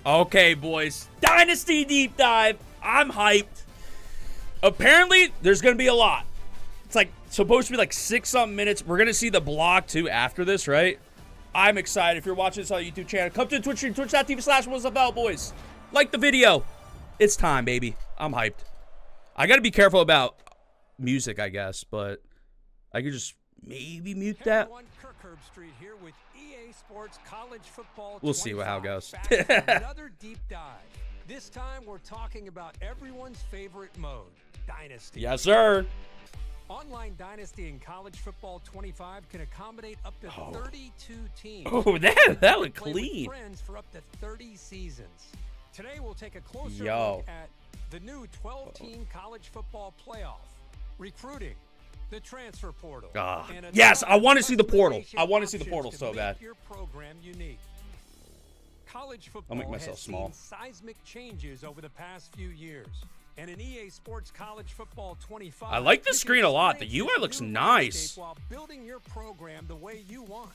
Okay, boys. Dynasty deep dive. I'm hyped. Apparently, there's going to be a lot. It's like supposed to be like 6-something minutes. We're going to see the blog too after this, right? I'm excited. If you're watching this on the YouTube channel, come to the Twitch stream, twitch.tv/whatsup, boys. Like the video. It's time, baby. I'm hyped. I got to be careful about music, I guess, but I could just maybe mute that. We'll see how it goes. Another deep dive. This time we're talking about everyone's favorite mode, Dynasty. Yes, sir. Online Dynasty in College Football 25 can accommodate up to 32 teams. Oh, that looked clean. Friends for up to 30 seasons. Today we'll take a closer look at the new 12-team college football playoff, recruiting, the transfer portal. Yes, I want to see the portal. I want to see the portal so bad. Your program unique. College football I'll make myself small. Seen seismic changes over the past few years. And in EA Sports College Football 25, I like the screen a lot. The UI looks nice. While building your program the way you want.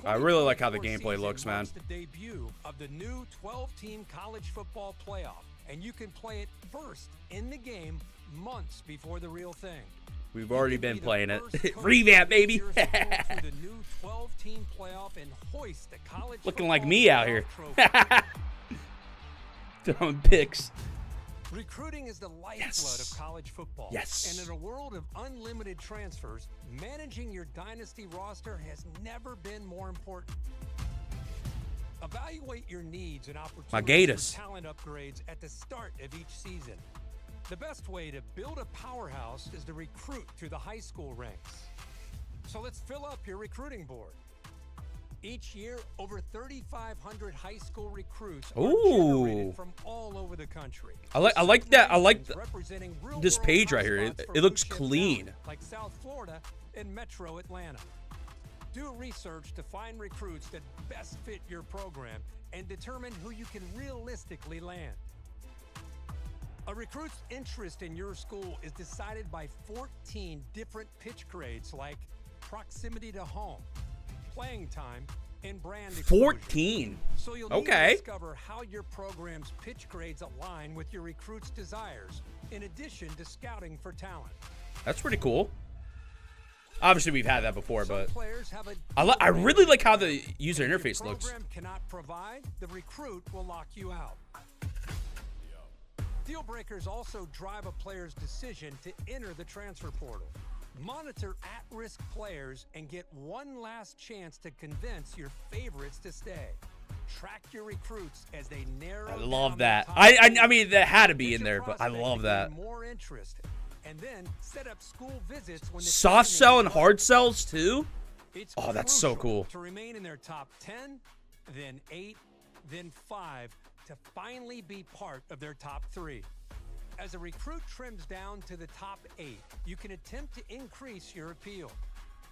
I really like how the gameplay looks, man. The debut of the new 12-team college football playoff, and you can play it first in the game months before the real thing. We've already been playing it. Revamp, baby. Looking like me out here. Throwing picks. Recruiting is the lifeblood of college football. Yes. And in a world of unlimited transfers, managing your dynasty roster has never been more important. Evaluate your needs and opportunities for talent upgrades at the start of each season. The best way to build a powerhouse is to recruit through the high school ranks. So let's fill up your recruiting board. Each year, over 3,500 high school recruits are generated from all over the country. I like that. I like this page right here. It looks clean. Like South Florida and Metro Atlanta. Do research to find recruits that best fit your program and determine who you can realistically land. A recruit's interest in your school is decided by 14 different pitch grades like proximity to home, playing time, and brand exposure. 14. So you'll need to discover how your program's pitch grades align with your recruit's desires, in addition to scouting for talent. That's pretty cool. Obviously, we've had that before, but I really like how the user interface looks. If your program cannot provide, the recruit will lock you out. Deal breakers also drive a player's decision to enter the transfer portal. Monitor at-risk players and get one last chance to convince your favorites to stay. Track your recruits as they narrow down. I love that. I mean, that had to be in there, but I love that. More interest, and then set up school visits when the soft sell and hard sells too. Oh, that's so cool. To remain in their top 10, then 8, then 5, to finally be part of their top 3. As a recruit trims down to the top 8, you can attempt to increase your appeal.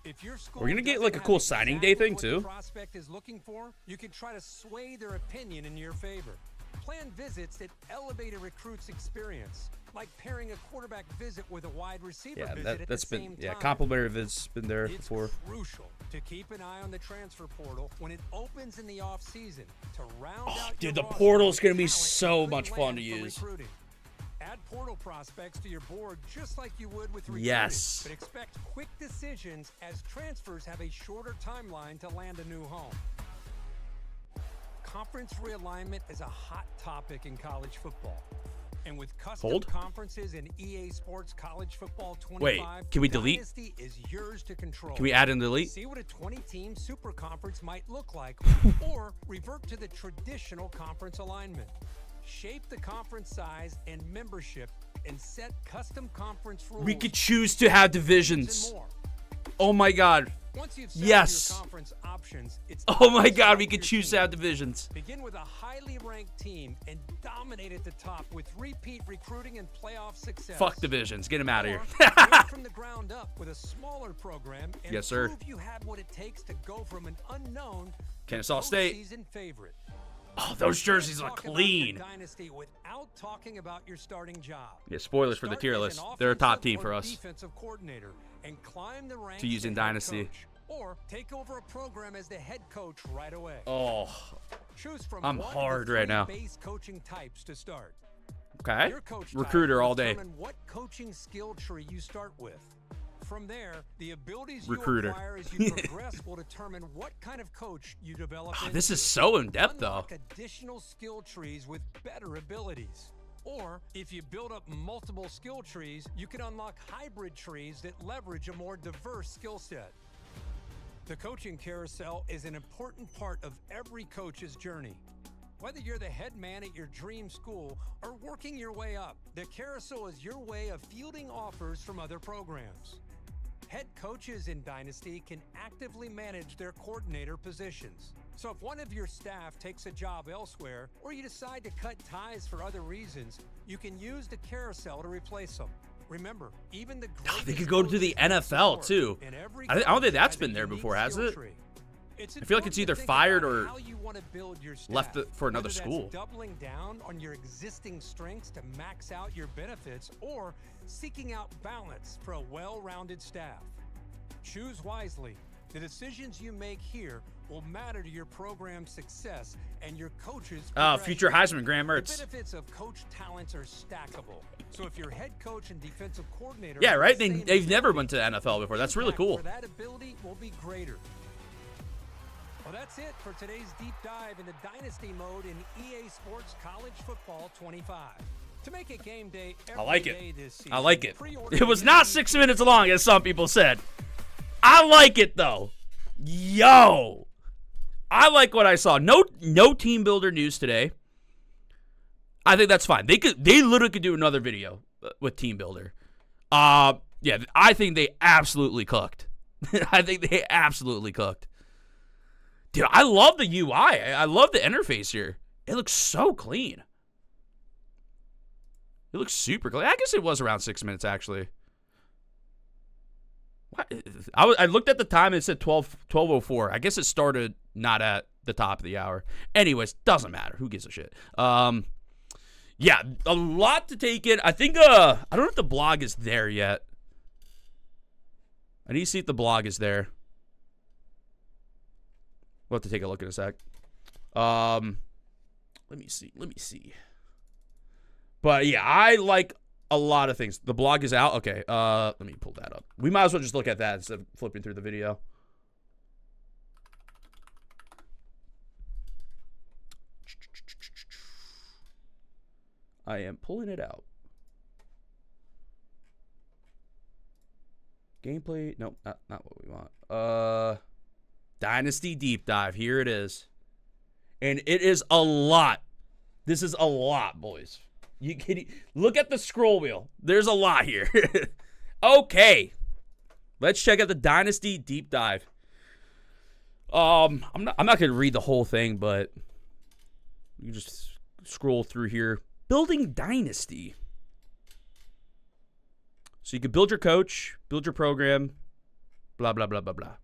If your school We're gonna get like a cool signing day thing too. What the prospect is looking for, you can try to sway their opinion in your favor. Plan visits that elevate a recruit's experience, like pairing a quarterback visit with a wide receiver visit at the same time. Complimentary visits been there before. It's crucial to keep an eye on the transfer portal when it opens in the off season to round out. Dude, the portal is gonna be so much fun to use. Add portal prospects to your board just like you would with recruiting. Yes. But expect quick decisions as transfers have a shorter timeline to land a new home. Conference realignment is a hot topic in college football. And with custom conferences in EA Sports College Football 25, wait, can we delete? Dynasty is yours to control. Can we add and delete? See what a 20-team super conference might look like, or revert to the traditional conference alignment. Shape the conference size and membership and set custom conference rules. We could choose to have divisions. Oh my god. Once you've set your conference options, it's oh my god, we could choose to have divisions. Begin with a highly ranked team and dominate at the top with repeat recruiting and playoff success. Fuck divisions. Get them out of here. Build from the ground up with a smaller program and prove you had what it takes to go from an unknown Kansas State season favorite. Oh, those jerseys look clean. Dynasty without talking about your starting job. Yeah, spoilers for the tier list. They're a top team for us. Defensive coordinator and climb the ranks to use in Dynasty. Or take over a program as the head coach right away. Oh, Choose from I'm one of hard the right three now. base coaching types to start. Okay. Your coach Recruiter type will all day. determine what coaching skill tree you start with. From there, the abilities Recruiter. you acquire as you progress will determine what kind of coach you develop. Oh, this is so in-depth, though. Unlock additional skill trees with better abilities. Or, if you build up multiple skill trees, you can unlock hybrid trees that leverage a more diverse skill set. The coaching carousel is an important part of every coach's journey. Whether you're the head man at your dream school or working your way up, the carousel is your way of fielding offers from other programs. Head coaches in Dynasty can actively manage their coordinator positions. So if one of your staff takes a job elsewhere, or you decide to cut ties for other reasons, you can use the carousel to replace them. Remember, even the They could go to the NFL too. I don't think that's been there before, has it? I feel like it's either fired or left for another school. Doubling down on your existing strengths to max out your benefits, or seeking out balance for a well-rounded staff. Choose wisely. The decisions you make here will matter to your program's success and your coach's future Heisman, Graham Mertz. The benefits of coach talents are stackable. So if your head coach and defensive coordinator, yeah, right. They've never went to the NFL before. That's really cool. That ability will be greater. Well, that's it for today's deep dive into Dynasty mode in EA Sports College Football 25. To make it game day every day this season, I like it. It was not 6 minutes long, as some people said. I like it, though. Yo. I like what I saw. No team builder news today. I think that's fine. They literally could do another video with team builder. Yeah, I think they absolutely cooked. I think they absolutely cooked. Dude, I love the UI. I love the interface here. It looks so clean. It looks super clean. I guess it was around 6 minutes, actually. What? I looked at the time and it said 12:04. I guess it started not at the top of the hour. Anyways, doesn't matter. Who gives a shit? Yeah, a lot to take in. I think, I don't know if the blog is there yet. I need to see if the blog is there. We'll have to take a look in a sec. Let me see. But yeah, I like a lot of things. The blog is out. Okay, let me pull that up. We might as well just look at that instead of flipping through the video. I am pulling it out. Gameplay. Nope, not what we want. Dynasty Deep Dive. Here it is. And it is a lot. This is a lot, boys. You can look at the scroll wheel. There's a lot here. Okay. Let's check out the Dynasty Deep Dive. I'm not going to read the whole thing, but you can just scroll through here. Building Dynasty. So you can build your coach, build your program, blah, blah, blah, blah, blah.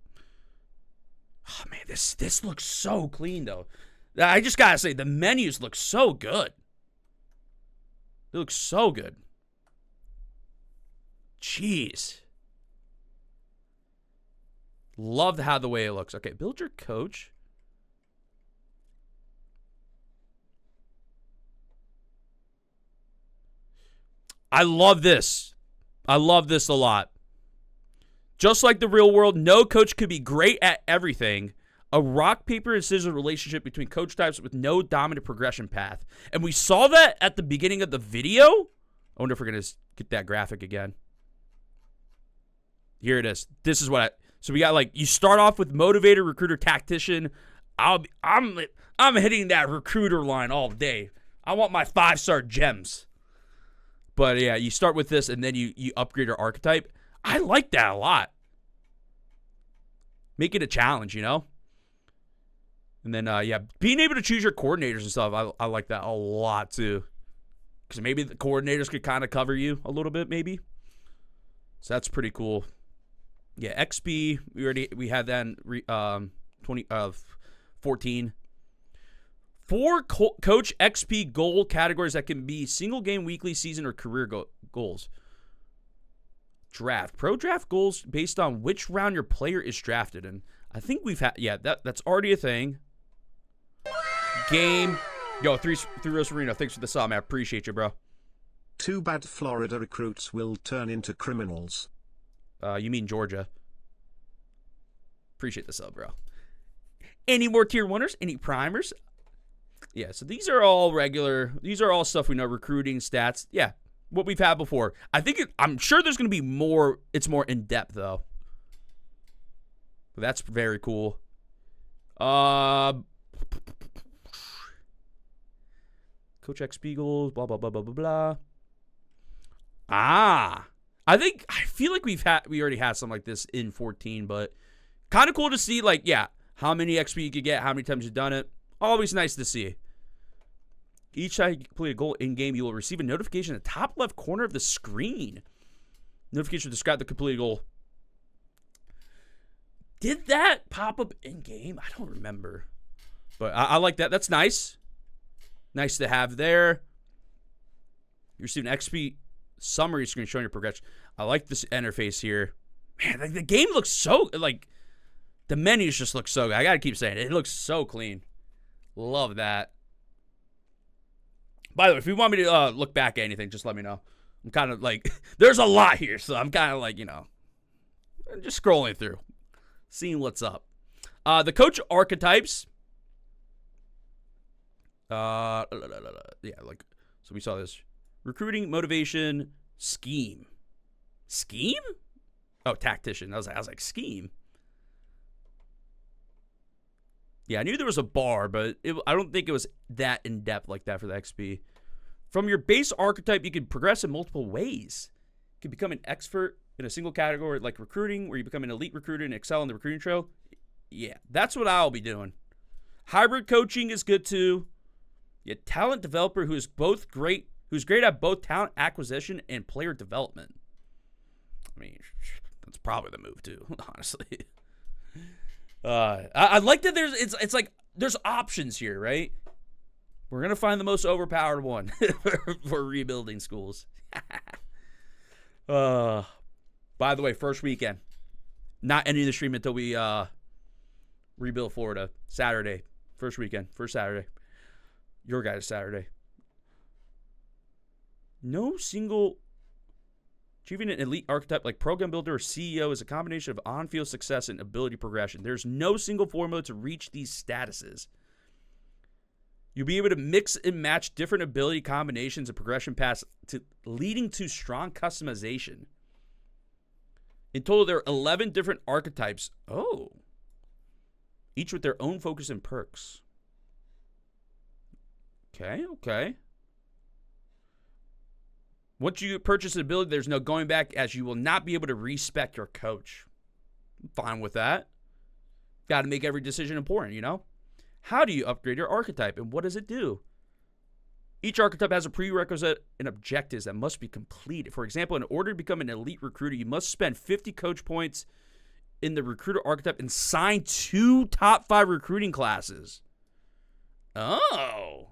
Oh, man, this looks so clean, though. I just got to say, the menus look so good. They look so good. Jeez. Love how the way it looks. Okay, build your coach. I love this. I love this a lot. Just like the real world, no coach could be great at everything. A rock, paper, and scissors relationship between coach types with no dominant progression path. And we saw that at the beginning of the video. I wonder if we're going to get that graphic again. Here it is. This is what so we got, like, you start off with motivator, recruiter, tactician. I'm hitting that recruiter line all day. I want my 5-star gems. But yeah, you start with this and then you upgrade your archetype. I like that a lot. Make it a challenge, you know? And then, yeah, being able to choose your coordinators and stuff, I like that a lot, too. Because maybe the coordinators could kind of cover you a little bit, maybe. So that's pretty cool. Yeah, XP, we had that in 14. 4 coach XP goal categories that can be single game, weekly, season, or career goals. Draft. Pro draft goals based on which round your player is drafted in. I think we've had, yeah, that's already a thing. game. Yo, three Rose Marino, thanks for the sub, man. I appreciate you, bro. Too bad Florida recruits will turn into criminals. You mean Georgia. Appreciate the sub, bro. Any more tier 1ers? Any primers? Yeah, so these are all regular. These are all stuff we know. Recruiting, stats. Yeah, what we've had before. I'm sure there's going to be more. It's more in-depth, though. That's very cool. Coach X Spiegel, blah, blah, blah, blah, blah, blah. I feel like we already had something like this in 14, but kind of cool to see, like, yeah, how many XP you could get, how many times you've done it. Always nice to see. Each time you complete a goal in-game, you will receive a notification in the top left corner of the screen. Notification will describe the completed goal. Did that pop up in-game? I don't remember. But I like that. That's nice. Nice to have there. You receive an XP summary screen showing your progression. I like this interface here. Man, the game looks so, like, the menus just look so good. I got to keep saying it. It looks so clean. Love that. By the way, if you want me to look back at anything, just let me know. I'm kind of like, there's a lot here, so I'm kind of like, just scrolling through, seeing what's up. The coach archetypes. Yeah, like, so we saw this. Recruiting, motivation, scheme. Scheme? Oh, tactician. I was like, scheme? Yeah, I knew there was a bar, but I don't think it was that in-depth like that for the XP. From your base archetype, you can progress in multiple ways. You can become an expert in a single category like recruiting, where you become an elite recruiter and excel in the recruiting trail. Yeah, that's what I'll be doing. Hybrid coaching is good too. Yeah, talent developer who's great at both talent acquisition and player development. I mean, that's probably the move too, honestly. I like that it's like there's options here, right? We're gonna find the most overpowered one for rebuilding schools. By the way, first weekend, not ending the stream until we rebuild Florida. Saturday, first weekend, first Saturday. Your guys' Saturday. No single achieving an elite archetype like program builder or CEO is a combination of on-field success and ability progression. There's no single formula to reach these statuses. You'll be able to mix and match different ability combinations and progression paths leading to strong customization. In total, there are 11 different archetypes. Oh. Each with their own focus and perks. Okay. Once you purchase an ability, there's no going back, as you will not be able to respec your coach. I'm fine with that. Got to make every decision important, How do you upgrade your archetype, and what does it do? Each archetype has a prerequisite and objectives that must be completed. For example, in order to become an elite recruiter, you must spend 50 coach points in the recruiter archetype and sign 2 top 5 recruiting classes. Oh.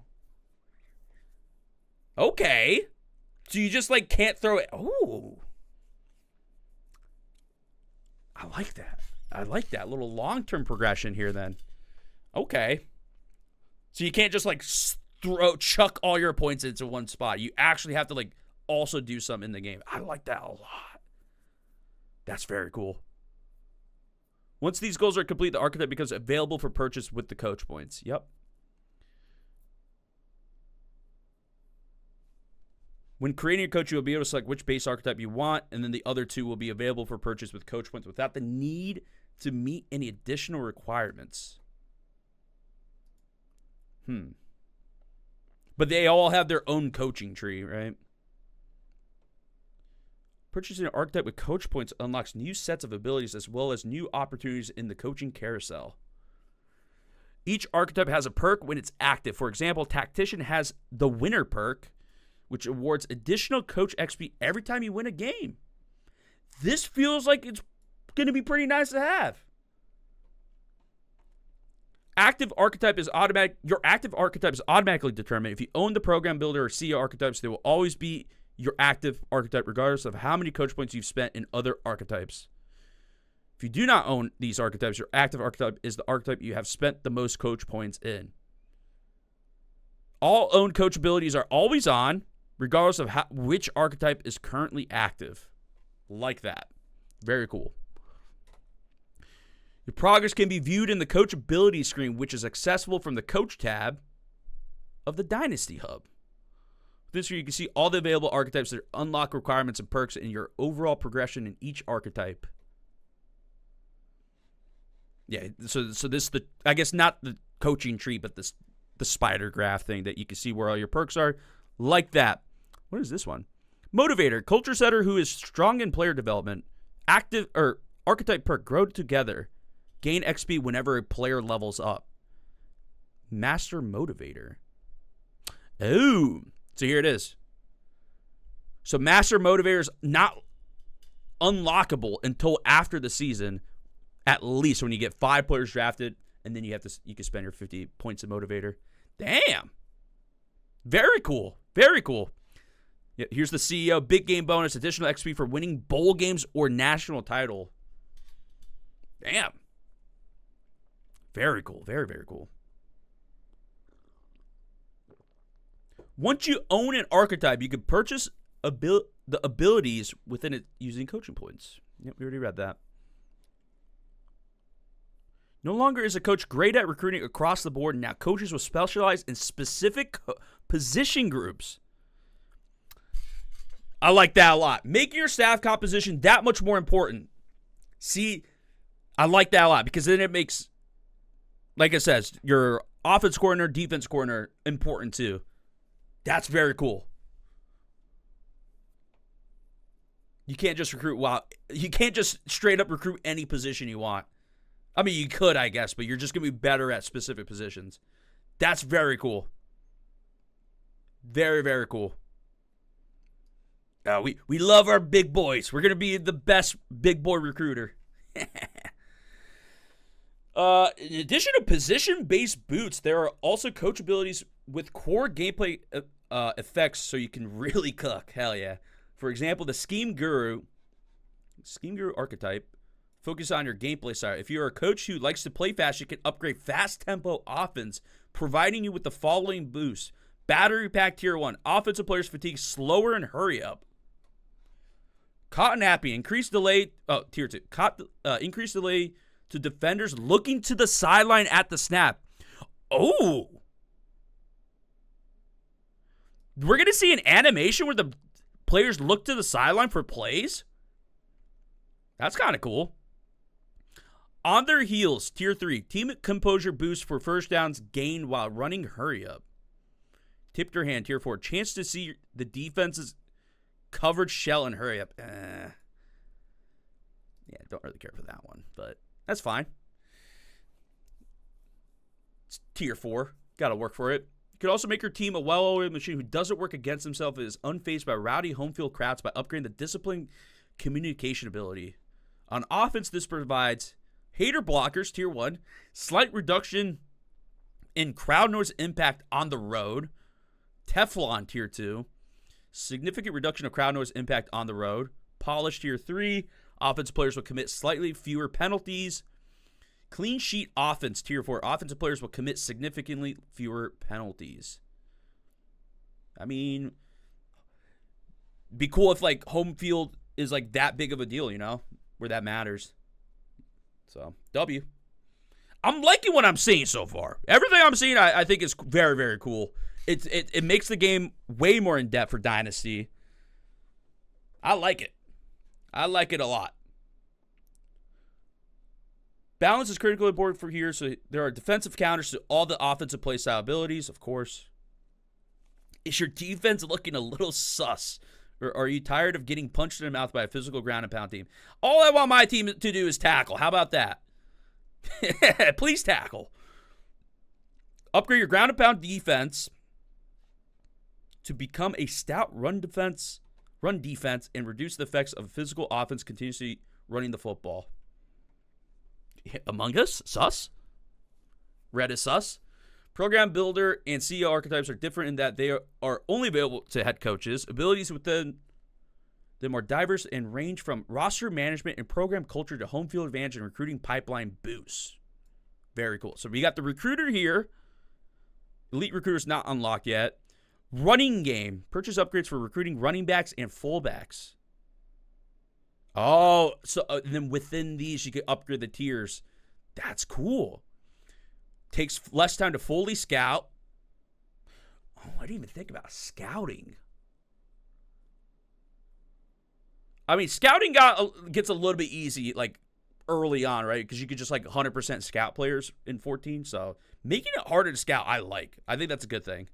Okay. So you just, can't throw it. Oh. I like that. I like that little long-term progression here then. Okay. So you can't just, chuck all your points into one spot. You actually have to, also do something in the game. I like that a lot. That's very cool. Once these goals are complete, the archetype becomes available for purchase with the coach points. Yep. When creating a coach, you will be able to select which base archetype you want, and then the other 2 will be available for purchase with coach points without the need to meet any additional requirements. But they all have their own coaching tree, right? Purchasing an archetype with coach points unlocks new sets of abilities as well as new opportunities in the coaching carousel. Each archetype has a perk when it's active. For example, Tactician has the winner perk, which awards additional coach XP every time you win a game. This feels like it's going to be pretty nice to have. Active archetype is automatic. Your active archetype is automatically determined. If you own the program builder or CEO archetypes, they will always be your active archetype regardless of how many coach points you've spent in other archetypes. If you do not own these archetypes, your active archetype is the archetype you have spent the most coach points in. All owned coach abilities are always on, regardless of which archetype is currently active. Like that. Very cool. Your progress can be viewed in the coach ability screen, which is accessible from the coach tab of the Dynasty Hub. This way you can see all the available archetypes that unlock requirements and perks and your overall progression in each archetype. Yeah, so this I guess not the coaching tree, but the spider graph thing that you can see where all your perks are, like that. What is this one? Motivator, culture setter who is strong in player development. Active or archetype perk, grow together. Gain XP whenever a player levels up. Master motivator. Oh, so here it is. So Master motivator is not unlockable until after the season, at least when you get 5 players drafted, and then you can spend your 50 points of motivator. Damn. Very cool. Very cool. Yeah, here's the CEO. Big game bonus. Additional XP for winning bowl games or national title. Damn. Very cool. Very, very cool. Once you own an archetype, you can purchase the abilities within it using coaching points. Yep, we already read that. No longer is a coach great at recruiting across the board. Now coaches will specialize in specific position groups. I like that a lot. Making your staff composition that much more important. See, I like that a lot because then it makes, like it says, your offense coordinator, defense coordinator important too. That's very cool. You can't just recruit. Wow, you can't just straight up recruit any position you want. I mean, you could, I guess, but you're just going to be better at specific positions. That's very cool. Very, very cool. We love our big boys. We're going to be the best big boy recruiter. In addition to position-based boots, there are also coach abilities with core gameplay effects so you can really cook. Hell yeah. For example, the Scheme Guru archetype, focus on your gameplay style. If you're a coach who likes to play fast, you can upgrade fast tempo offense, providing you with the following boosts. Battery pack tier 1. Offensive players fatigue slower and hurry up. Cotton Happy. Increase delay. Oh, tier 2. Increase delay to defenders looking to the sideline at the snap. Oh. We're going to see an animation where the players look to the sideline for plays? That's kind of cool. On their heels, tier 3. Team composure boost for first downs gained while running hurry up. Tip your hand, tier 4. Chance to see the defense's covered shell and hurry up. Yeah, don't really care for that one, but that's fine. It's tier 4. Got to work for it. You could also make your team a well-oiled machine who doesn't work against himself and is unfazed by rowdy home field crowds by upgrading the discipline communication ability. On offense, this provides hater blockers, tier 1, slight reduction in crowd noise impact on the road, Teflon, tier 2, significant reduction of crowd noise impact on the road, Polish, tier 3, offensive players will commit slightly fewer penalties, clean sheet offense, tier 4, offensive players will commit significantly fewer penalties. I mean, be cool if like home field is like that big of a deal, you know, where that matters. So, W. I'm liking what I'm seeing so far. Everything I'm seeing, I think is very, very cool. It makes the game way more in depth for Dynasty. I like it. I like it a lot. Balance is critically important for here, so there are defensive counters to all the offensive play style abilities, of course. Is your defense looking a little sus? Or are you tired of getting punched in the mouth by a physical ground and pound team? All I want my team to do is tackle. How about that? Please tackle. Upgrade your ground and pound defense to become a stout run defense, and reduce the effects of physical offense continuously running the football. Among Us? Sus? Red is sus? Program Builder and CEO archetypes are different in that they are only available to head coaches. Abilities within them are diverse and range from roster management and program culture to home field advantage and recruiting pipeline boosts. Very cool. So we got the recruiter here. Elite recruiters not unlocked yet. Running game. Purchase upgrades for recruiting running backs and fullbacks. Oh, so then within these, you can upgrade the tiers. That's cool. Takes less time to fully scout. Oh, I didn't even think about scouting. I mean, scouting gets a little bit easy, like, early on, right? Because you could just, like, 100% scout players in 14. So, making it harder to scout, I like. I think that's a good thing.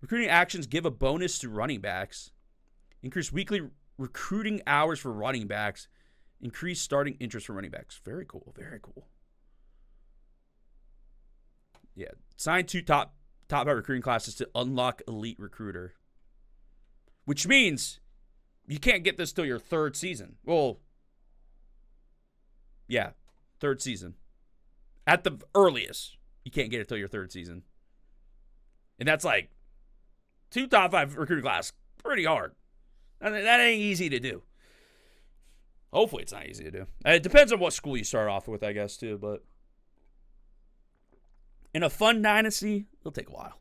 Recruiting actions give a bonus to running backs. Increase weekly recruiting hours for running backs. Increase starting interest for running backs. Very cool. Very cool. Yeah. Sign 2 top 5 recruiting classes to unlock elite recruiter. Which means you can't get this till your 3rd season. Well, yeah, 3rd season. At the earliest, you can't get it till your 3rd season. And that's like 2 top 5 recruiting class. Pretty hard. That ain't easy to do. Hopefully it's not easy to do. It depends on what school you start off with, I guess, too. But in a fun dynasty, it'll take a while.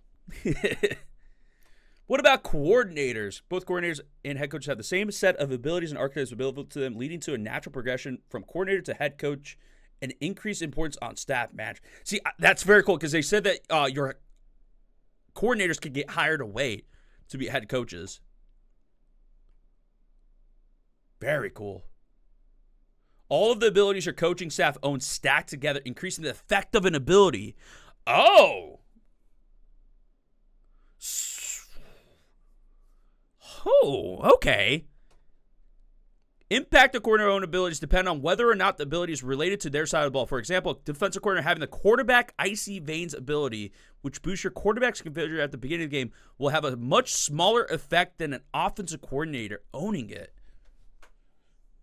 What about coordinators? Both coordinators and head coaches have the same set of abilities and archetypes available to them, leading to a natural progression from coordinator to head coach and increased importance on staff management. See, that's very cool because they said that your coordinators could get hired away to be head coaches. Very cool. All of the abilities your coaching staff owns stacked together, increasing the effect of an ability. Oh. Oh, okay. Impact of coordinator own abilities depend on whether or not the ability is related to their side of the ball. For example, defensive coordinator having the quarterback icy veins ability, which boosts your quarterback's configure at the beginning of the game, will have a much smaller effect than an offensive coordinator owning it.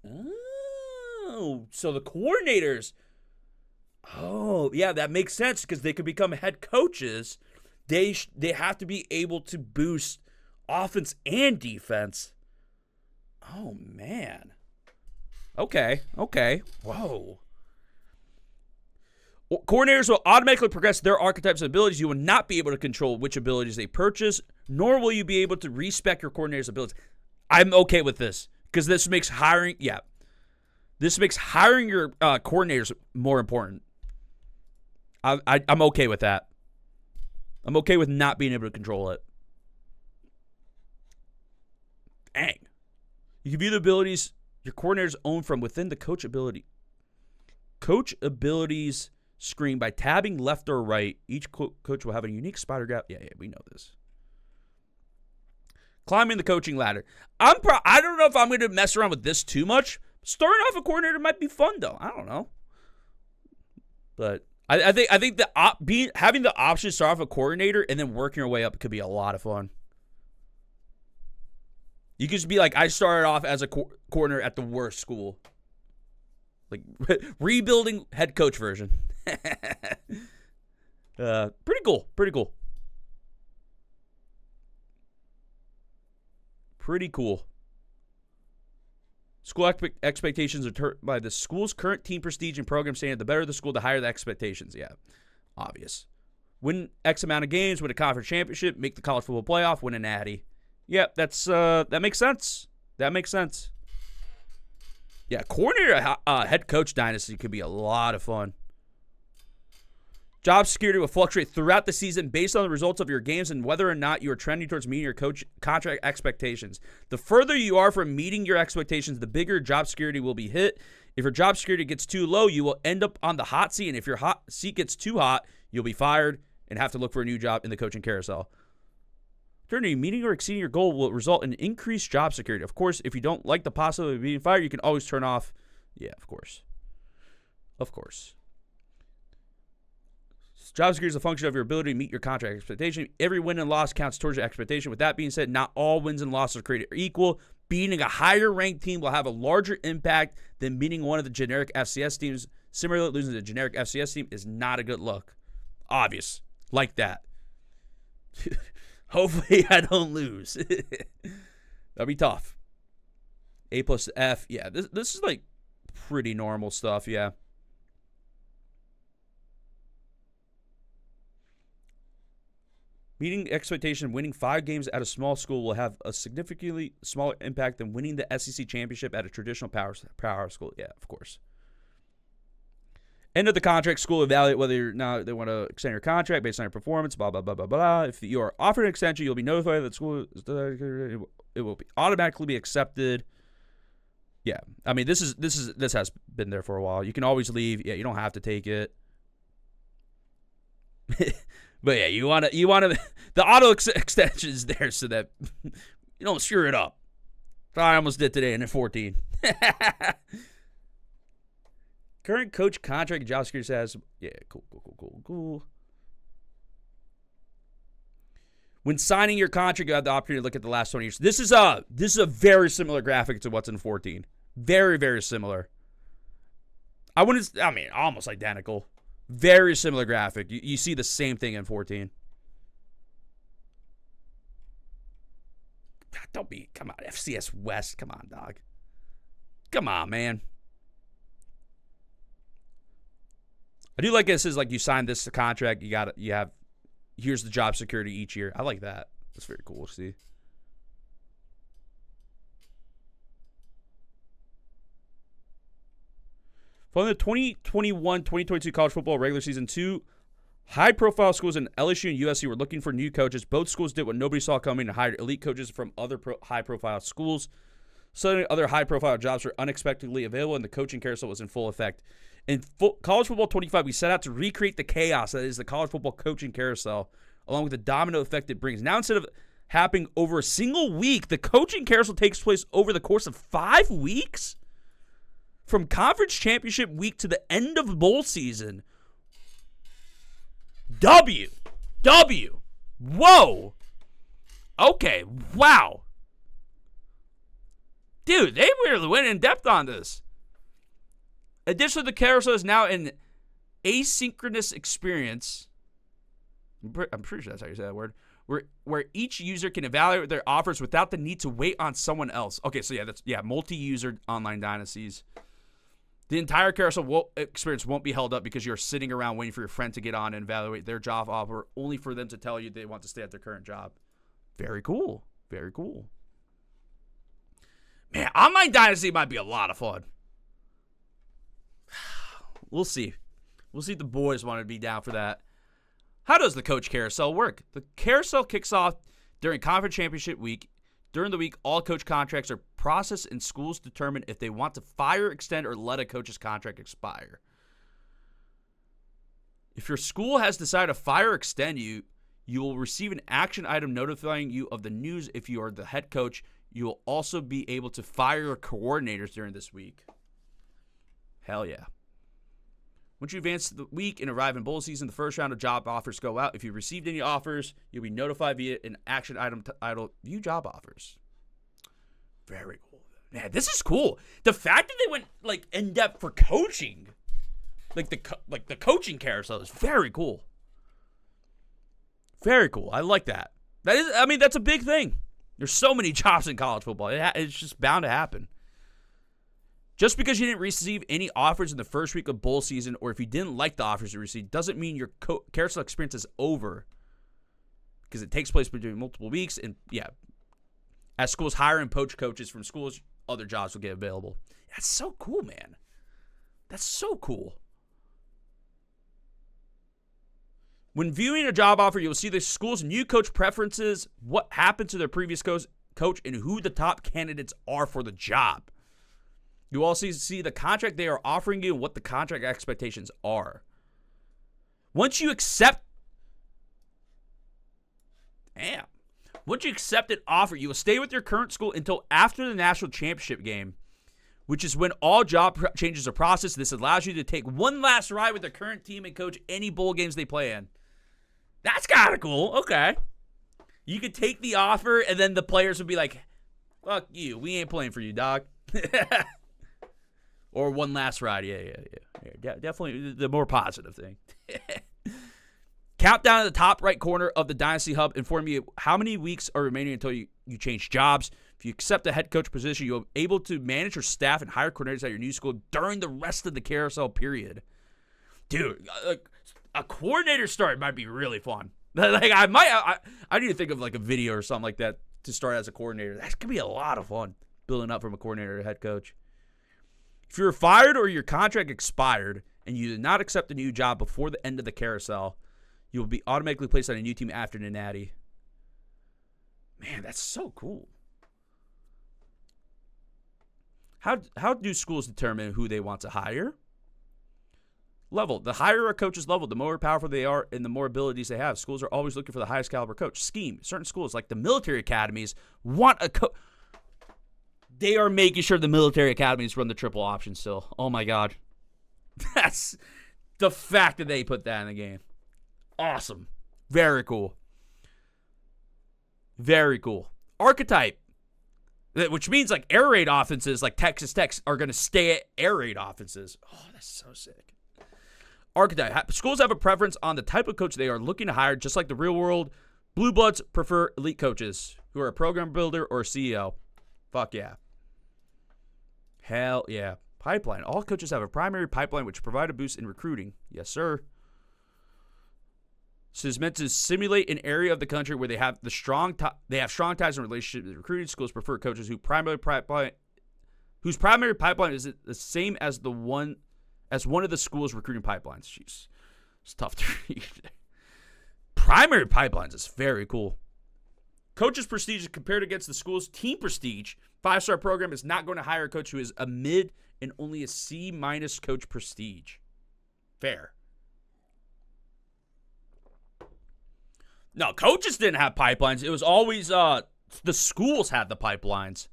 Oh, so the coordinators. Oh, yeah, that makes sense because they could become head coaches. They have to be able to boost offense and defense. Oh, man. Okay. Whoa. Well, coordinators will automatically progress their archetypes and abilities. You will not be able to control which abilities they purchase, nor will you be able to respec your coordinator's abilities. I'm okay with this because this makes hiring your coordinators more important. I'm okay with that. I'm okay with not being able to control it. Dang. You can view the abilities your coordinators own from within the coach abilities screen by tabbing left or right. Each coach will have a unique spider graph. Yeah, we know this. Climbing the coaching ladder. I don't know if I'm going to mess around with this too much. Starting off a coordinator might be fun though. I don't know, but I think having the option to start off a coordinator and then working your way up could be a lot of fun. You could just be like, I started off as a coordinator at the worst school, like rebuilding head coach version. Pretty cool. School expectations are determined by the school's current team prestige and program standard. The better the school, the higher the expectations. Yeah, obvious. Win X amount of games, win a conference championship, make the college football playoff, win a natty. Yeah, that makes sense. Yeah, coordinator head coach dynasty could be a lot of fun. Job security will fluctuate throughout the season based on the results of your games and whether or not you are trending towards meeting your coach contract expectations. The further you are from meeting your expectations, the bigger job security will be hit. If your job security gets too low, you will end up on the hot seat. And if your hot seat gets too hot, you'll be fired and have to look for a new job in the coaching carousel. Meeting or exceeding your goal will result in increased job security. Of course, if you don't like the possibility of being fired, you can always turn off. Yeah, of course. Job security is a function of your ability to meet your contract expectation. Every win and loss counts towards your expectation. With that being said, not all wins and losses are created equal. Beating a higher ranked team will have a larger impact than beating one of the generic FCS teams. Similarly, losing to a generic FCS team is not a good look. Obvious. Like that. Hopefully I don't lose. That'll be tough. A plus F. Yeah, this is like pretty normal stuff, yeah. Meeting expectation, winning 5 games at a small school will have a significantly smaller impact than winning the SEC championship at a traditional power school. Yeah, of course. End of the contract, school evaluate whether or not they want to extend your contract based on your performance, blah, blah, blah, blah, blah. If you are offered an extension, you'll be notified that the school, it will automatically be accepted. Yeah, I mean, this has been there for a while. You can always leave. Yeah, you don't have to take it. But yeah, you want to the auto extension is there so that you don't screw it up. I almost did today in 14. Current coach contract job security says, yeah, cool. When signing your contract, you have the opportunity to look at the last 20 years. This is a very similar graphic to what's in 14. Very, very similar. Almost identical. Very similar graphic. You see the same thing in 14. God, come on, FCS West. Come on, dog. Come on, man. I do like this is like you sign this contract, here's the job security each year. I like that. That's very cool to see. Following the 2021-2022 college football regular season, 2 high-profile schools in LSU and USC were looking for new coaches. Both schools did what nobody saw coming and hired elite coaches from other high-profile schools. Suddenly, other high-profile jobs were unexpectedly available, and the coaching carousel was in full effect. In College Football 25, we set out to recreate the chaos that is the college football coaching carousel, along with the domino effect it brings. Now, instead of happening over a single week, the coaching carousel takes place over the course of 5 weeks? From conference championship week to the end of bowl season. W. Whoa. Okay, wow. Dude, they really went in depth on this. Additionally, the carousel is now an asynchronous experience. I'm pretty sure that's how you say that word. Where each user can evaluate their offers without the need to wait on someone else. Okay, so multi-user online dynasties. The entire carousel experience won't be held up because you're sitting around waiting for your friend to get on and evaluate their job offer, only for them to tell you they want to stay at their current job. Very cool. Very cool. Man, online dynasty might be a lot of fun. We'll see. We'll see if the boys want to be down for that. How does the coach carousel work? The carousel kicks off during conference championship week. During the week, all coach contracts are processed and schools determine if they want to fire, extend, or let a coach's contract expire. If your school has decided to fire or extend you, you will receive an action item notifying you of the news. If you are the head coach, you will also be able to fire your coordinators during this week. Hell yeah. Once you advance the week and arrive in bowl season, the first round of job offers go out. If you received any offers, you'll be notified via an action item titled View Job Offers. Very cool. Man, this is cool. The fact that they went in depth for coaching, the coaching carousel is very cool. Very cool. I like that. That's a big thing. There's so many jobs in college football. It's just bound to happen. Just because you didn't receive any offers in the first week of bowl season, or if you didn't like the offers you received, doesn't mean your carousel experience is over. Because it takes place between multiple weeks, and as schools hire and poach coaches from schools, other jobs will get available. That's so cool, man. That's so cool. When viewing a job offer, you'll see the school's new coach preferences, what happened to their previous coach, and who the top candidates are for the job. You also see the contract they are offering you and what the contract expectations are. Once you accept an offer, you will stay with your current school until after the national championship game, which is when all job changes are processed. This allows you to take one last ride with the current team and coach any bowl games they play in. That's kind of cool. Okay. You could take the offer, and then the players would be like, fuck you. We ain't playing for you, dog. Or one last ride. Yeah. Definitely the more positive thing. Countdown at the top right corner of the Dynasty Hub inform you how many weeks are remaining until you change jobs. If you accept the head coach position, you'll be able to manage your staff and hire coordinators at your new school during the rest of the carousel period. Dude, a coordinator start might be really fun. Like I need to think of like a video or something like that to start as a coordinator. That could be a lot of fun, building up from a coordinator to head coach. If you're fired or your contract expired and you did not accept a new job before the end of the carousel, you will be automatically placed on a new team after the natty. Man, that's so cool. How do schools determine who they want to hire? Level. The higher a coach is leveled, the more powerful they are and the more abilities they have. Schools are always looking for the highest caliber coach. Scheme. Certain schools, like the military academies, want a coach. They are making sure the military academies run the triple option still. Oh, my God. That's the fact that they put that in the game. Awesome. Very cool. Very cool. Archetype. Which means like air raid offenses like Texas Tech are going to stay at air raid offenses. Oh, that's so sick. Archetype. Schools have a preference on the type of coach they are looking to hire, just like the real world. Blue Bloods prefer elite coaches who are a program builder or a CEO. Fuck yeah. Hell yeah. Pipeline. All coaches have a primary pipeline which provide a boost in recruiting. Yes, sir. So it's meant to simulate an area of the country where they have strong ties and relationships with recruiting. Schools prefer coaches whose primary pipeline is the same as one of the school's recruiting pipelines. Jeez, it's tough to read. Primary pipelines is very cool. Coach's prestige is compared against the school's team prestige. 5-star program is not going to hire a coach who is a mid and only a C- coach prestige. Fair. No, coaches didn't have pipelines. It was always the schools had the pipelines.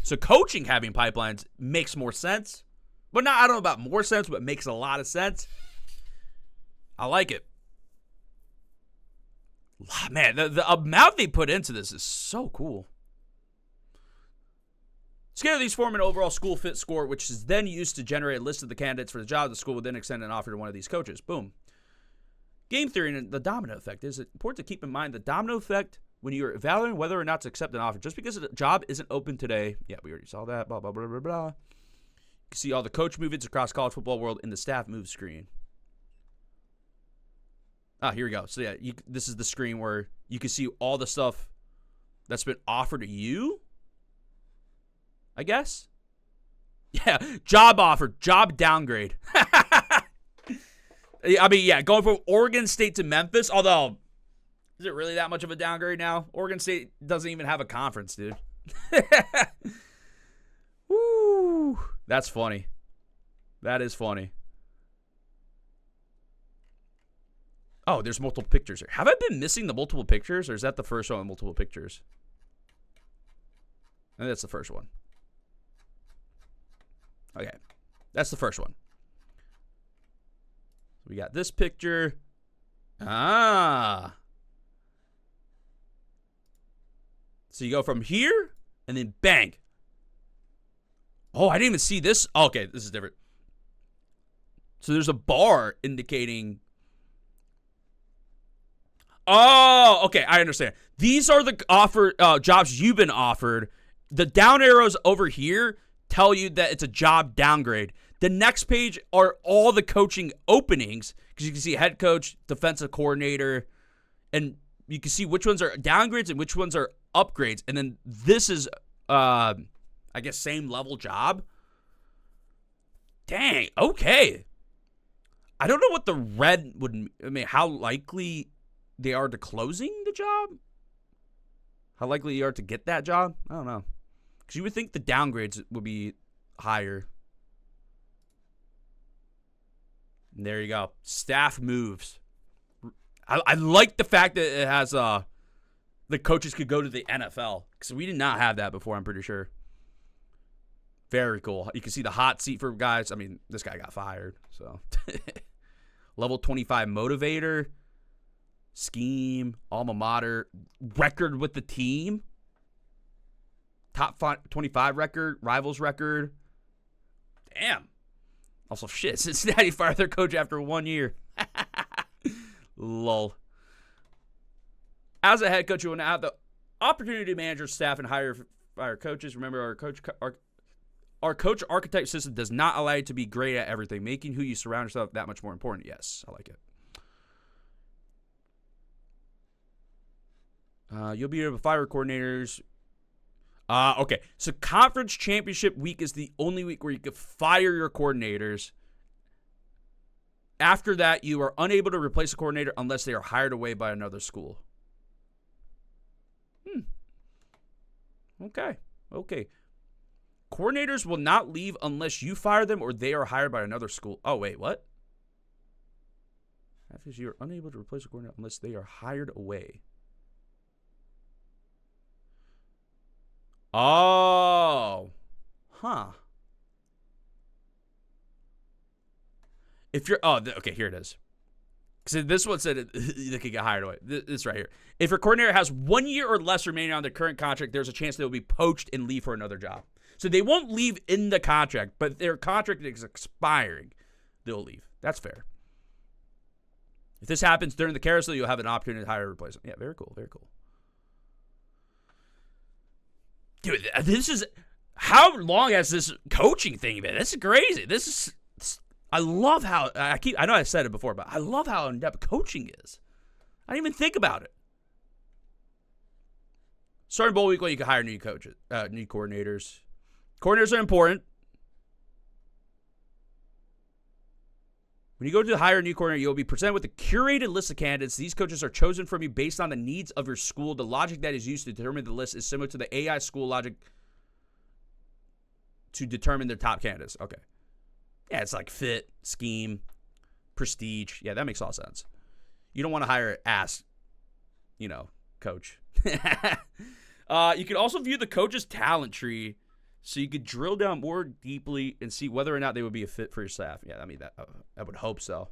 So coaching having pipelines makes more sense. But I don't know about more sense, but it makes a lot of sense. I like it. Man, the amount they put into this is so cool. Scale of these form an overall school fit score, which is then used to generate a list of the candidates for the job. The school will then extend an offer to one of these coaches. Boom. Game theory and the domino effect. Is it important to keep in mind the domino effect when you're evaluating whether or not to accept an offer? Just because a job isn't open today. Yeah, we already saw that. Blah, blah, blah, blah, blah. You can see all the coach movements across college football world in the staff move screen. Here we go. So, yeah, this is the screen where you can see all the stuff that's been offered to you, I guess. Yeah, job offer, job downgrade. I mean, yeah, going from Oregon State to Memphis, although, is it really that much of a downgrade now? Oregon State doesn't even have a conference, dude. Woo, that's funny. That is funny. Oh, there's multiple pictures here. Have I been missing the multiple pictures, or is that the first one with multiple pictures? I think that's the first one. Okay, that's the first one. We got this picture. So you go from here, and then bang. Oh, I didn't even see this. Oh, okay, this is different. So there's a bar indicating. Oh, okay, I understand. These are the jobs you've been offered. The down arrows over here tell you that it's a job downgrade. The next page are all the coaching openings, because you can see head coach, defensive coordinator, and you can see which ones are downgrades and which ones are upgrades. And then this is, I guess, same level job. Dang, okay. I don't know what the red would, I mean, how likely they are to closing the job? How likely you are to get that job? I don't know. Because you would think the downgrades would be higher. And there you go. Staff moves. I like the fact that it has the coaches could go to the NFL. Because we did not have that before, I'm pretty sure. Very cool. You can see the hot seat for guys. I mean, this guy got fired. So level 25 motivator. Scheme. Alma mater. Record with the team. Top 25 record. Rivals record. Damn. Also, shit, Cincinnati fired their coach after 1 year. Lol. As a head coach, you will now have the opportunity to manage your staff and fire coaches. Remember, our coach archetype system does not allow you to be great at everything, making who you surround yourself that much more important. Yes, I like it. You'll be able to fire coordinators. Okay, so conference championship week is the only week where you can fire your coordinators. After that, you are unable to replace a coordinator unless they are hired away by another school. Okay. Coordinators will not leave unless you fire them or they are hired by another school. Oh, wait, what? After you are unable to replace a coordinator unless they are hired away. Oh. Huh. If you're, okay, here it is. Because this one said they could get hired away. This right here. If your coordinator has 1 year or less remaining on their current contract, there's a chance they will be poached and leave for another job. So they won't leave in the contract, but their contract is expiring. They'll leave. That's fair. If this happens during the carousel, you'll have an opportunity to hire a replacement. Yeah, very cool. Very cool. Dude, this is... How long has this coaching thing been? This is crazy. This is... I love how... I know I said it before, but I love how in-depth coaching is. I didn't even think about it. Starting bowl week, you can hire new coaches, new coordinators. Coordinators are important. When you go to hire a new coordinator, you'll be presented with a curated list of candidates. These coaches are chosen from you based on the needs of your school. The logic that is used to determine the list is similar to the AI school logic to determine their top candidates. Okay. Yeah, it's like fit, scheme, prestige. Yeah, that makes all sense. You don't want to hire an ass, coach. You can also view the coach's talent tree so you could drill down more deeply and see whether or not they would be a fit for your staff. Yeah, I mean, I would hope so.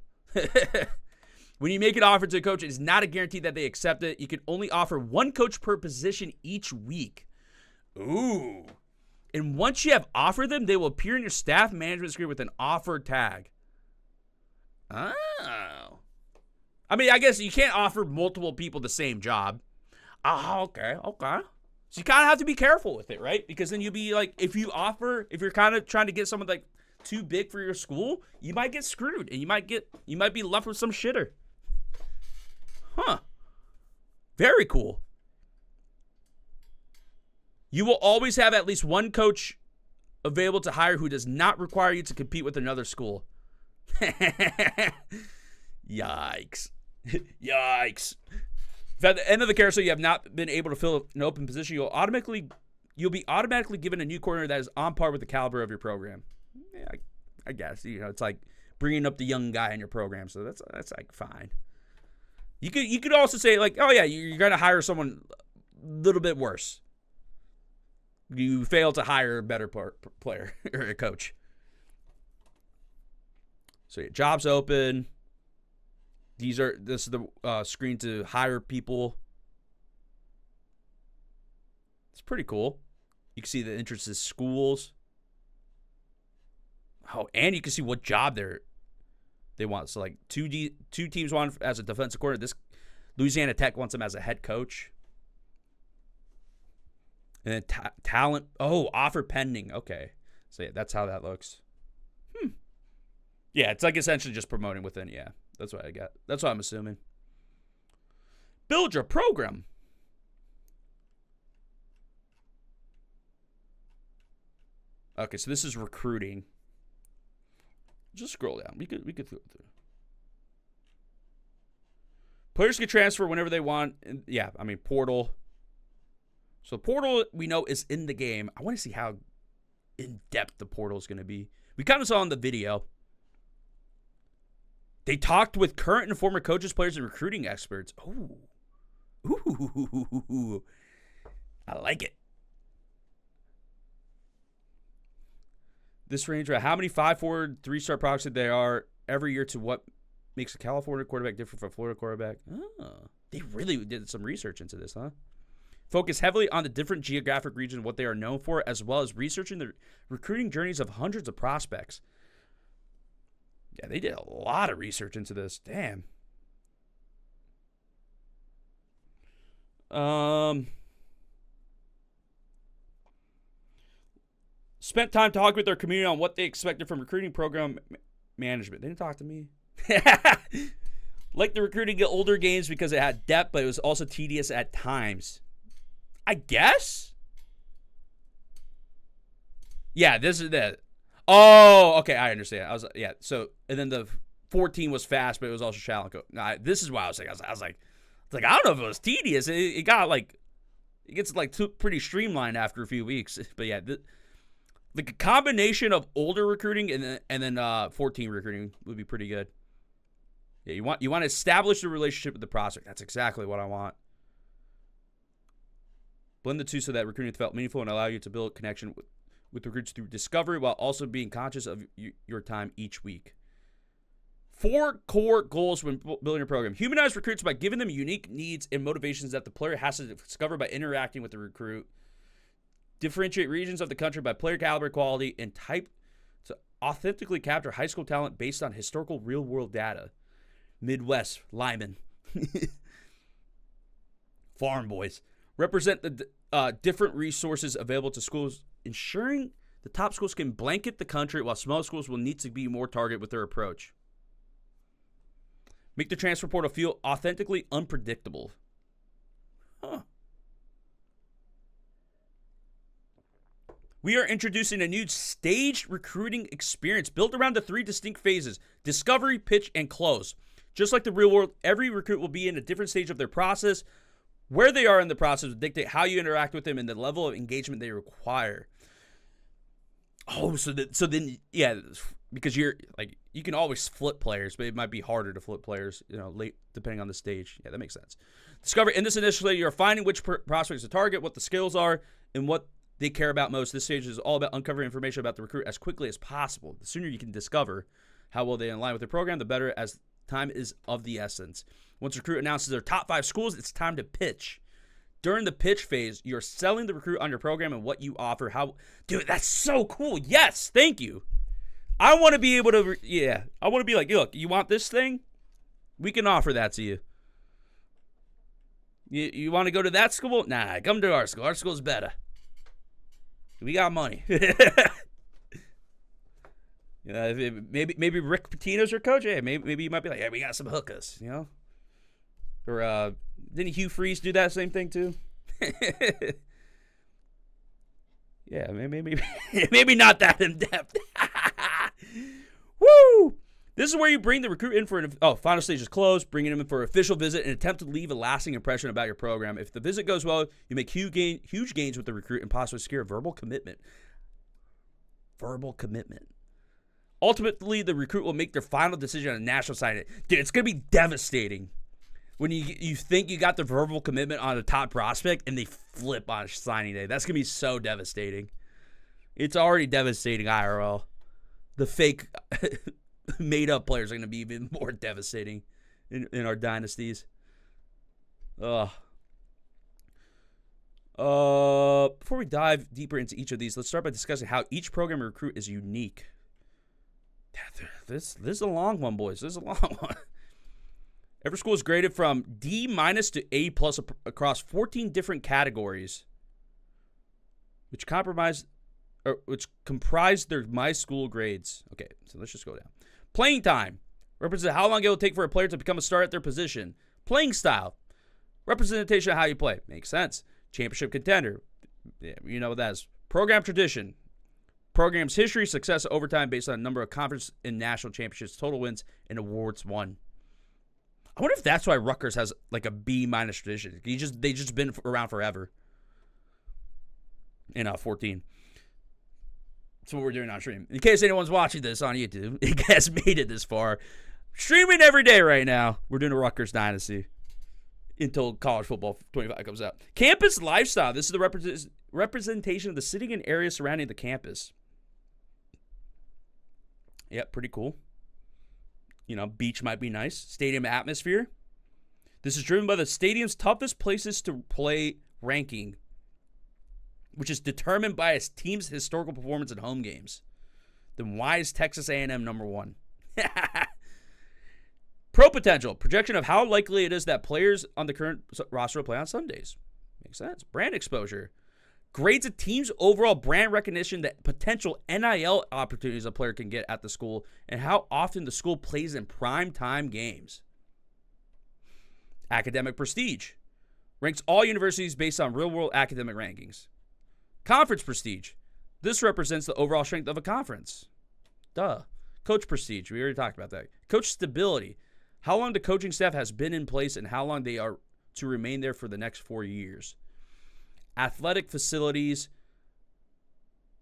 When you make an offer to a coach, it is not a guarantee that they accept it. You can only offer one coach per position each week. Ooh. And once you have offered them, they will appear in your staff management screen with an offer tag. Oh. I mean, I guess you can't offer multiple people the same job. Oh, okay. So you kind of have to be careful with it, right? Because then you'll be like, if you're kind of trying to get someone like too big for your school, you might get screwed and you might be left with some shitter. Huh. Very cool. You will always have at least one coach available to hire who does not require you to compete with another school. Yikes. Yikes. If at the end of the carousel you have not been able to fill an open position, you'll be automatically given a new coordinator that is on par with the caliber of your program. Yeah, I guess. It's like bringing up the young guy in your program, so that's like fine. You could also say like, oh yeah, you're gonna hire someone a little bit worse. You fail to hire a better player or a coach. So your job's open. This is the screen to hire people. It's pretty cool. You can see the interests of schools. Oh, and you can see what job they want. So like two teams want as a defensive coordinator. This Louisiana Tech wants him as a head coach. And then talent. Oh, offer pending. Okay. So yeah, that's how that looks. Yeah, it's like essentially just promoting within. Yeah, that's what I got. That's what I'm assuming. Build your program. Okay, so this is recruiting. Just scroll down. We could go through. Players can transfer whenever they want. Yeah, I mean portal. So portal, we know, is in the game. I want to see how in-depth the portal is going to be. We kind of saw in the video. They talked with current and former coaches, players, and recruiting experts. Ooh. I like it. This range, how many 5-4, 3-star products that there are every year to what makes a California quarterback different from a Florida quarterback? Oh, they really did some research into this, huh? Focus heavily on the different geographic regions and what they are known for, as well as researching the recruiting journeys of hundreds of prospects. Yeah, they did a lot of research into this. Damn. Spent time talking with their community on what they expected from recruiting program management. They didn't talk to me. Like the recruiting at older games because it had depth, but it was also tedious at times. I guess? Yeah, this is that. Oh, okay, I understand. So, and then the 14 was fast, but it was also shallow. Nah, this is why I was like, I was like, I don't know if it was tedious. It got like, it gets like pretty streamlined after a few weeks. But yeah, the combination of older recruiting and then 14 recruiting would be pretty good. Yeah, you want to establish the relationship with the prospect. That's exactly what I want. Blend the two so that recruiting felt meaningful and allow you to build a connection with recruits through discovery while also being conscious of your time each week. 4 core goals when building a program. Humanize recruits by giving them unique needs and motivations that the player has to discover by interacting with the recruit. Differentiate regions of the country by player caliber, quality, and type to authentically capture high school talent based on historical real-world data. Midwest, Lyman. Farm boys. Represent the different resources available to schools, ensuring the top schools can blanket the country while small schools will need to be more targeted with their approach. Make the transfer portal feel authentically unpredictable. Huh. We are introducing a new staged recruiting experience built around the 3 distinct phases: discovery, pitch, and close. Just like the real world, every recruit will be in a different stage of their process. Where they are in the process will dictate how you interact with them and the level of engagement they require. Oh, so then, yeah, because you're like, you can always flip players, but it might be harder to flip players, late, depending on the stage. Yeah, that makes sense. Discover in this initially, you're finding which prospects to target, what the skills are, and what they care about most. This stage is all about uncovering information about the recruit as quickly as possible. The sooner you can discover how well they align with the program, the better, as time is of the essence. Once a recruit announces their top 5 schools, it's time to pitch. During the pitch phase, you're selling the recruit on your program and what you offer. Dude, that's so cool. Yes, thank you. I want to be able to, I want to be like, look, you want this thing? We can offer that to you. You want to go to that school? Nah, come to our school. Our school's better. We got money. Maybe Rick Pitino's your coach. Hey, maybe you might be like, we got some hookers, Or didn't Hugh Freeze do that same thing too? Yeah, maybe not that in depth. Woo! This is where you bring the recruit in for final stage is closed, bringing him in for an official visit and attempt to leave a lasting impression about your program. If the visit goes well, you make huge gains with the recruit and possibly secure a verbal commitment. Ultimately, the recruit will make their final decision on a national signing. Dude, it's going to be devastating when you think you got the verbal commitment on a top prospect and they flip on signing day. That's going to be so devastating. It's already devastating IRL. The fake made-up players are going to be even more devastating in our dynasties. Before we dive deeper into each of these, let's start by discussing how each program recruit is unique. This is a long one, boys. This is a long one. Every school is graded from D- to A+ across 14 different categories, which comprise their My School grades. Okay, so let's just go down. Playing time represents how long it will take for a player to become a star at their position. Playing style, representation of how you play. Makes sense. Championship contender, yeah, you know what that is. Program tradition, program's history, success over time based on a number of conference and national championships, total wins, and awards won. I wonder if that's why Rutgers has like a B- tradition. They just been around forever. In 14. That's what we're doing on stream. In case anyone's watching this on YouTube, you guys made it this far. Streaming every day right now. We're doing a Rutgers Dynasty until college football 25 comes out. Campus lifestyle. This is the representation of the city and area surrounding the campus. Yep, pretty cool. Beach might be nice. Stadium atmosphere. This is driven by the stadium's toughest places to play ranking, which is determined by its team's historical performance in home games. Then why is Texas A&M number 1? Pro potential. Projection of how likely it is that players on the current roster will play on Sundays. Makes sense. Brand exposure. Grades a team's overall brand recognition, that potential NIL opportunities a player can get at the school, and how often the school plays in prime time games. Academic prestige. Ranks all universities based on real-world academic rankings. Conference prestige. This represents the overall strength of a conference. Duh. Coach prestige. We already talked about that. Coach stability. How long the coaching staff has been in place and how long they are to remain there for the next 4 years. Athletic facilities.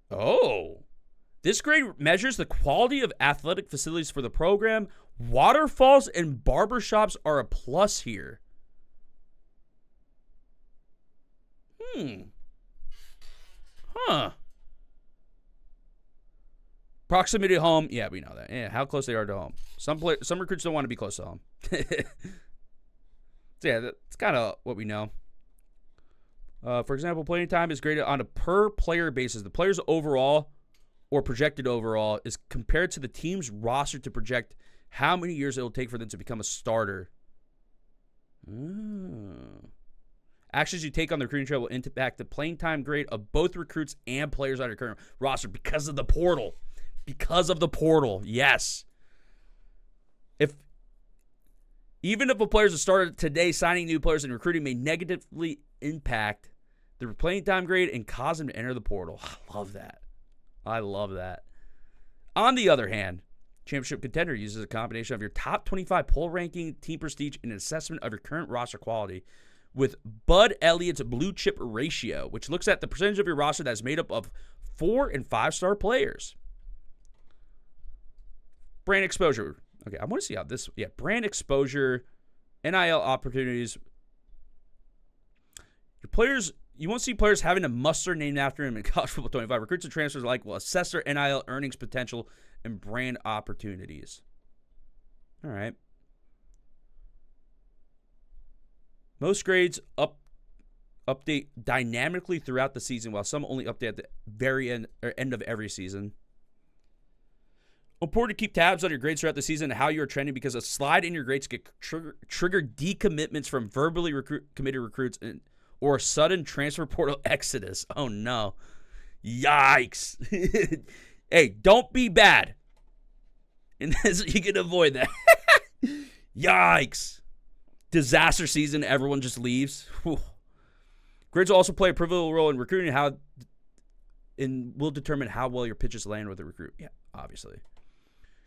Oh. This grade measures the quality of athletic facilities for the program. Waterfalls and barbershops are a plus here. Huh. Proximity to home. Yeah, we know that. Yeah, how close they are to home. Some recruits don't want to be close to home. So yeah, that's kind of what we know. For example, playing time is graded on a per-player basis. The player's overall or projected overall is compared to the team's roster to project how many years it will take for them to become a starter. Actions you take on the recruiting trail will impact the playing time grade of both recruits and players on your current roster because of the portal. Because of the portal, yes. Even if a player is a starter today, signing new players and recruiting may negatively impact the playing time grade and cause them to enter the portal. I love that. On the other hand, Championship Contender uses a combination of your top 25 poll ranking, team prestige, and an assessment of your current roster quality with Bud Elliott's blue chip ratio, which looks at the percentage of your roster that is made up of 4- and 5-star players. Brand exposure. Okay, I want to see how this... Yeah, brand exposure, NIL opportunities. Your players... You won't see players having a muster named after him in College Football 25. Recruits and transfers alike will assess their NIL earnings potential and brand opportunities. All right. Most grades update dynamically throughout the season, while some only update at the very end or end of every season. Important to keep tabs on your grades throughout the season and how you are trending because a slide in your grades can trigger decommitments from verbally committed recruits or a sudden transfer portal exodus. Oh, no. Yikes. Hey, don't be bad. And you can avoid that. Yikes. Disaster season, everyone just leaves. Whew. Grades will also play a pivotal role in recruiting and will determine how well your pitches land with a recruit. Yeah, obviously.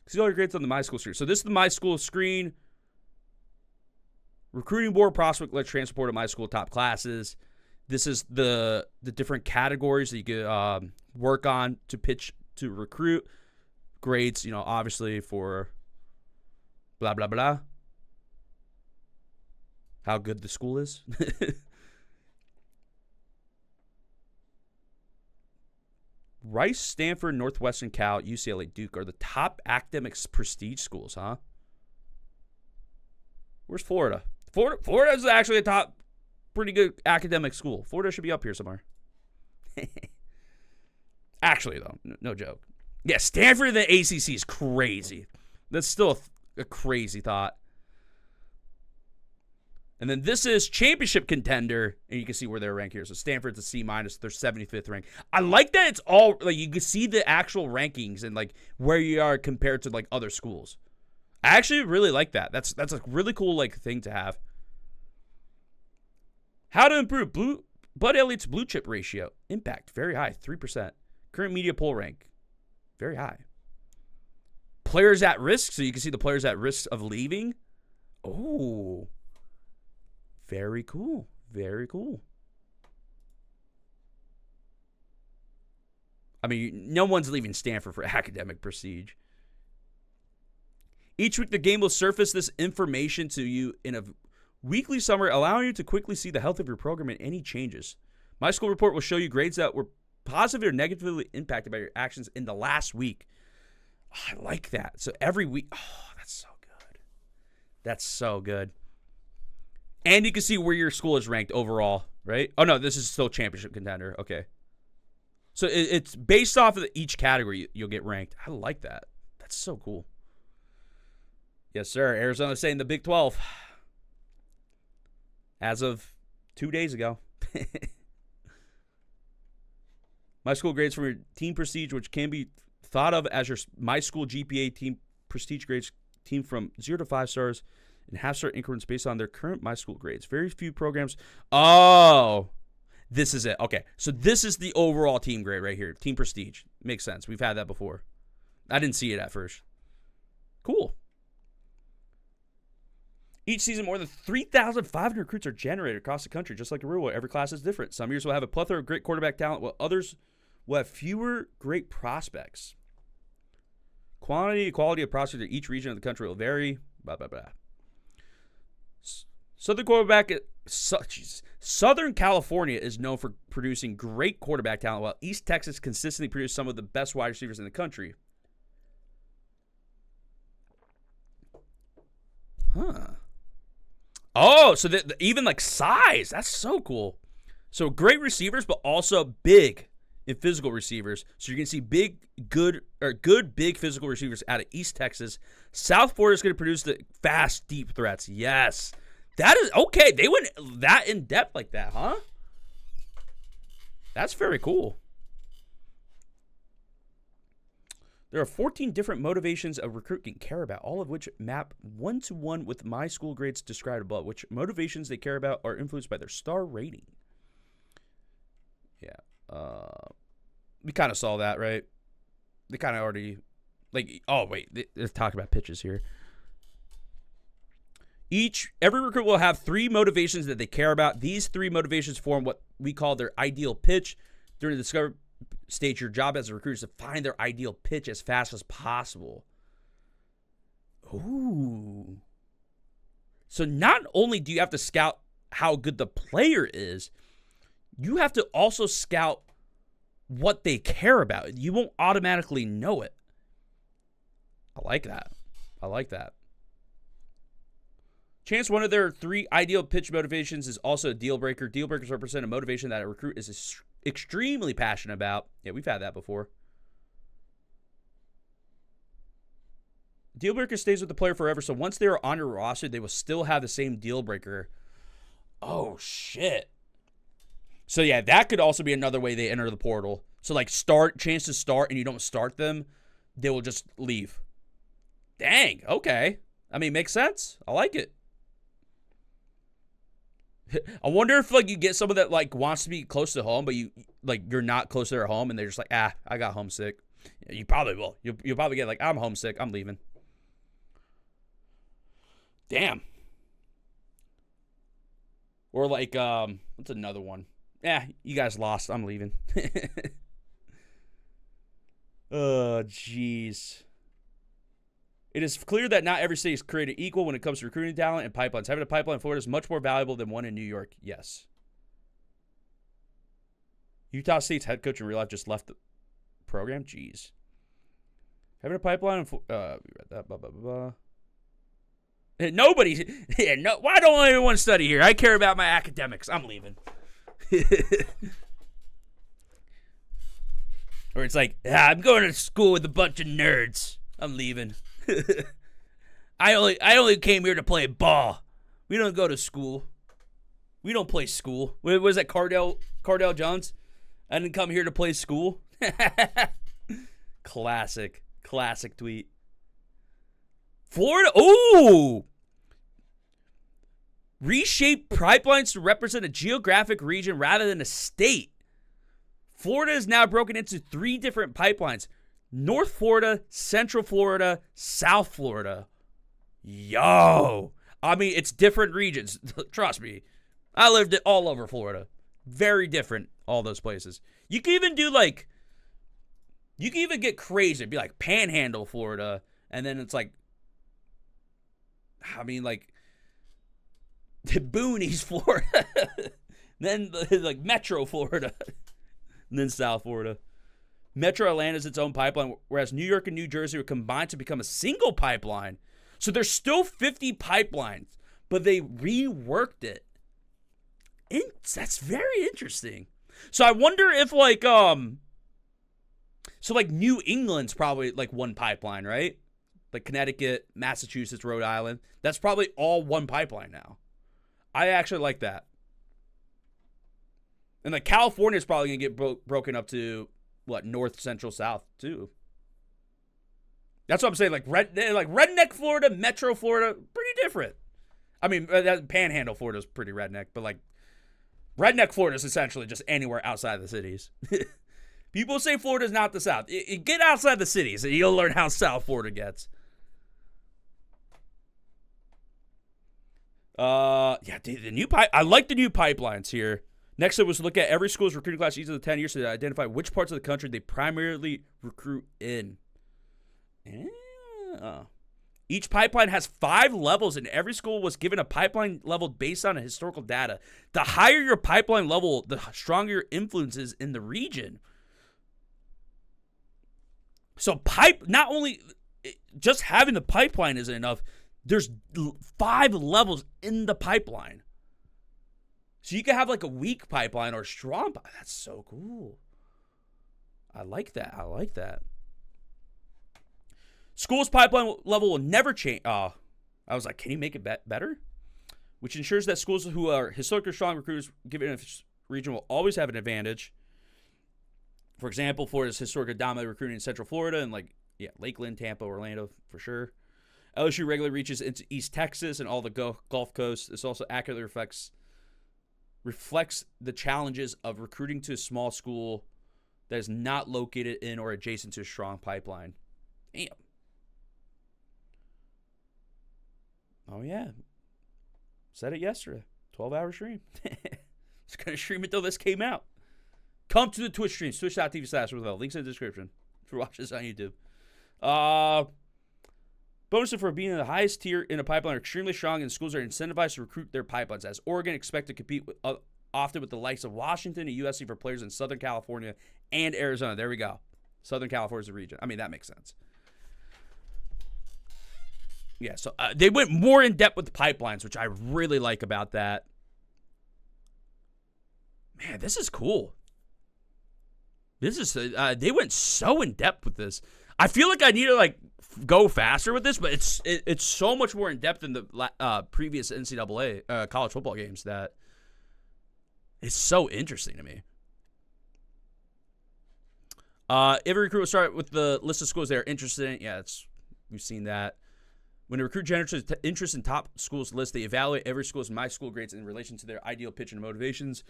See all your grades on the My School screen. So this is the My School screen. Recruiting board, prospect led transport of My School top classes. This is the different categories that you could work on to pitch to recruit. Grades, obviously for blah, blah, blah. How good the school is. Rice, Stanford, Northwestern, Cal, UCLA, Duke are the top academic prestige schools, huh? Where's Florida? Florida is actually a top pretty good academic school. Florida should be up here somewhere. Actually, though, no joke. Yeah, Stanford in the ACC is crazy. That's still a crazy thought. And then this is Championship Contender, and you can see where they're ranked here. So Stanford's a C-, they're 75th ranked. I like that it's all, like, you can see the actual rankings and, like, where you are compared to, like, other schools. I actually really like that. That's a really cool, like, thing to have. How to improve Bud Elliott's blue chip ratio. Impact, very high, 3%. Current media poll rank, very high. Players at risk, so you can see the players at risk of leaving. Oh, very cool. Very cool. I mean, no one's leaving Stanford for academic prestige. Each week, the game will surface this information to you in a weekly summary, allowing you to quickly see the health of your program and any changes. My School Report will show you grades that were positively or negatively impacted by your actions in the last week. Oh, I like that. So every week, oh, that's so good. That's so good. And you can see where your school is ranked overall, right? Oh, no, this is still Championship Contender. Okay. So it's based off of each category you'll get ranked. I like that. That's so cool. Yes, sir. Arizona's saying the Big 12. As of 2 days ago. My School grades from your team prestige, which can be thought of as your My School GPA team prestige grades, team from 0 to 5 stars, in half-star increments based on their current My School grades. Very few programs. Oh, this is it. Okay, so this is the overall team grade right here. Team prestige. Makes sense. We've had that before. I didn't see it at first. Cool. Each season, more than 3,500 recruits are generated across the country, just like a real one. Every class is different. Some years will have a plethora of great quarterback talent, while others will have fewer great prospects. Quantity and quality of prospects in each region of the country will vary. Blah, blah, blah. Southern California is known for producing great quarterback talent, while East Texas consistently produces some of the best wide receivers in the country. Huh. Oh, so even like size. That's so cool. So great receivers, but also big in physical receivers. So you're going to see good, big physical receivers out of East Texas. South Florida is going to produce the fast, deep threats. Yes. That is okay. They went that in depth like that, huh? That's very cool. There are 14 different motivations a recruit can care about, all of which map one-to-one with My School grades described above, which motivations they care about are influenced by their star rating. Yeah. We kind of saw that, right? They kind of already, like, oh, wait, let's talk about pitches here. Every recruit will have 3 motivations that they care about. These 3 motivations form what we call their ideal pitch. During the discovery stage, your job as a recruiter is to find their ideal pitch as fast as possible. Ooh. So not only do you have to scout how good the player is, you have to also scout what they care about. You won't automatically know it. I like that. I like that. Chance one of their 3 ideal pitch motivations is also a deal breaker. Deal breakers represent a motivation that a recruit is extremely passionate about. Yeah, we've had that before. Deal breaker stays with the player forever, so once they are on your roster, they will still have the same deal breaker. Oh, shit. So, yeah, that could also be another way they enter the portal. So, like, chance to start, and you don't start them, they will just leave. Dang, okay. I mean, makes sense. I like it. I wonder if, like, you get someone that, like, wants to be close to home, but you're not close to their home, and they're just like, I got homesick. Yeah, you probably will. You'll probably get like, I'm homesick. I'm leaving. Damn. Or like, what's another one? Yeah, you guys lost. I'm leaving. Oh, jeez. It is clear that not every city is created equal when it comes to recruiting talent and pipelines. Having a pipeline in Florida is much more valuable than one in New York. Yes. Utah State's head coach in real life just left the program. Jeez. Having a pipeline in we read that. Blah, blah, blah, blah. Nobody. Yeah, no. Why don't anyone study here? I care about my academics. I'm leaving. Or it's like, I'm going to school with a bunch of nerds. I'm leaving. I only came here to play ball. We don't go to school. We don't play school. What was that, Cardell Jones? I didn't come here to play school. Classic tweet. Florida, ooh! Reshape pipelines to represent a geographic region rather than a state. Florida is now broken into 3 different pipelines. North Florida, Central Florida, South Florida. Yo! I mean, it's different regions. Trust me. I lived it all over Florida. Very different, all those places. You can even do like, you can even get crazy. It'd be like Panhandle, Florida. And then it's like, I mean, like, the Boonies, Florida. Then like Metro Florida. And then South Florida. Metro Atlanta is its own pipeline, whereas New York and New Jersey were combined to become a single pipeline. So there's still 50 pipelines, but they reworked it. That's very interesting. So I wonder if like so like New England's probably like one pipeline, right? Like Connecticut, Massachusetts, Rhode Island. That's probably all one pipeline now. I actually like that. And like California is probably going to get broken up to what, North, Central, South too. That's what I'm saying. Like redneck Florida, Metro Florida, pretty different. I mean, that Panhandle Florida is pretty redneck, but like redneck Florida is essentially just anywhere outside the cities. People say Florida's not the South. You get outside the cities and you'll learn how South Florida gets. Yeah, dude, the new I like the new pipelines here. Next up was to look at every school's recruiting class each of the 10 years to identify which parts of the country they primarily recruit in. Yeah. Each pipeline has 5 levels, and every school was given a pipeline level based on historical data. The higher your pipeline level, the stronger your influence is in the region. So not only just having the pipeline isn't enough, there's 5 levels in the pipeline. So you can have like a weak pipeline or a strong pipeline. That's so cool. I like that. School's pipeline level will never change. I was like, can you make it better? Which ensures that schools who are historically strong recruiters given a region will always have an advantage. For example, Florida's historically dominated recruiting in Central Florida and Lakeland, Tampa, Orlando for sure. LSU regularly reaches into East Texas and all the Gulf Coast. This also accurately reflects the challenges of recruiting to a small school that is not located in or adjacent to a strong pipeline. Damn. Oh, yeah. Said it yesterday. 12-hour stream. Just going to stream until this came out. Come to the Twitch streams. Twitch.tv/Wheelz. Links in the description for watching this on YouTube. Bonuses for being in the highest tier in a pipeline are extremely strong, and schools are incentivized to recruit their pipelines. As Oregon expect to compete often with the likes of Washington and USC for players in Southern California and Arizona. There we go. Southern California is a region. I mean, that makes sense. Yeah, so they went more in depth with the pipelines, which I really like about that. Man, this is cool. This is they went so in depth with this. I feel like I need to go faster with this, but it's so much more in depth than the previous NCAA college football games that it's so interesting to me. Every recruit will start with the list of schools they are interested in. Yeah, we've seen that. When a recruit generates interest in top schools list, they evaluate every school's My School grades in relation to their ideal pitch and motivations.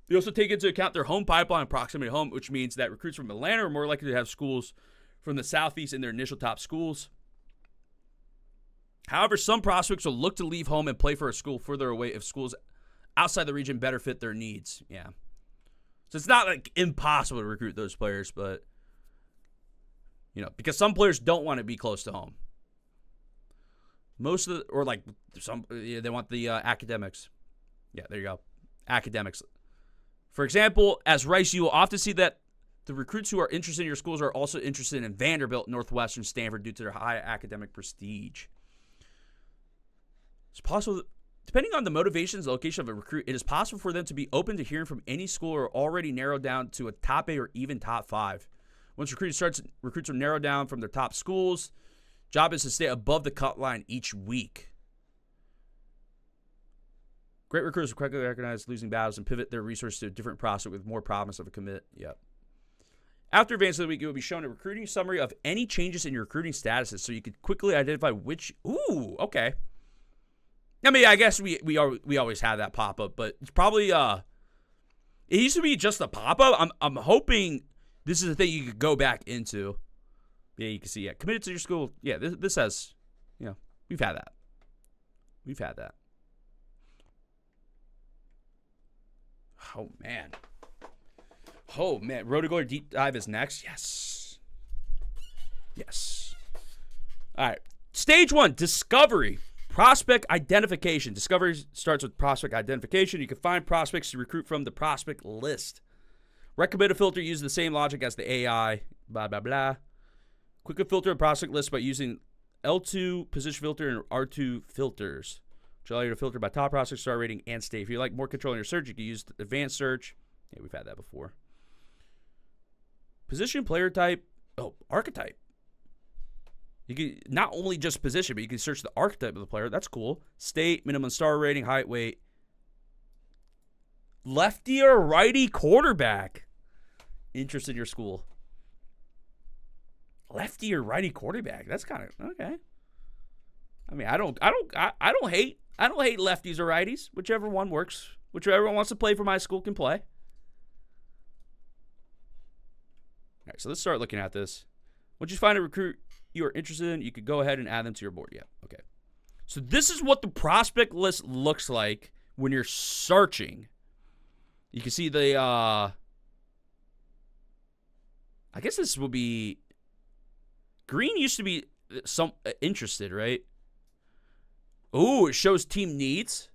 They also take into account their home pipeline and proximity to home, which means that recruits from Atlanta are more likely to have schools from the Southeast in their initial top schools. However, some prospects will look to leave home and play for a school further away if schools outside the region better fit their needs. Yeah. So it's not impossible to recruit those players, but because some players don't want to be close to home. Most of they want the academics. Yeah, there you go. Academics. For example, as Rice, you will often see that the recruits who are interested in your schools are also interested in Vanderbilt, Northwestern, Stanford due to their high academic prestige. It's possible, depending on the motivations and location of a recruit, it is possible for them to be open to hearing from any school or already narrowed down to a top 8 or even top 5. Once recruits are narrowed down from their top schools. Job is to stay above the cut line each week. Great recruiters will quickly recognize losing battles and pivot their resources to a different prospect with more promise of a commit. Yep. After advance of the week, you will be shown a recruiting summary of any changes in your recruiting statuses so you could quickly identify which. Ooh, okay. I mean, I guess we always have that pop up, but it's probably it used to be just a pop up. I'm hoping this is a thing you could go back into. Yeah, you can see. Yeah, committed to your school. Yeah, this has, we've had that. We've had that. Oh man. Rotogold deep dive is next. Yes. All right. Stage 1, discovery. Prospect identification. Discovery starts with prospect identification. You can find prospects to recruit from the prospect list. Recommended filter uses the same logic as the AI. Blah, blah, blah. Quickly filter a prospect list by using L2 position filter and R2 filters, which allow you to filter by top prospect, star rating, and state. If you like more control in your search, you can use advanced search. Yeah, we've had that before. Position, player type, archetype. You can not only just position, but you can search the archetype of the player. That's cool. State, minimum star rating, height, weight. Lefty or righty quarterback. Interest in your school. Lefty or righty quarterback. That's kind of okay. I mean, I don't hate I don't hate lefties or righties. Whichever one works. Whichever one wants to play for my school can play. All right, so let's start looking at this. Once you find a recruit you are interested in, you could go ahead and add them to your board. Yeah, okay. So this is what the prospect list looks like when you're searching. You can see the, I guess this will be, green used to be some interested, right? Oh, it shows team needs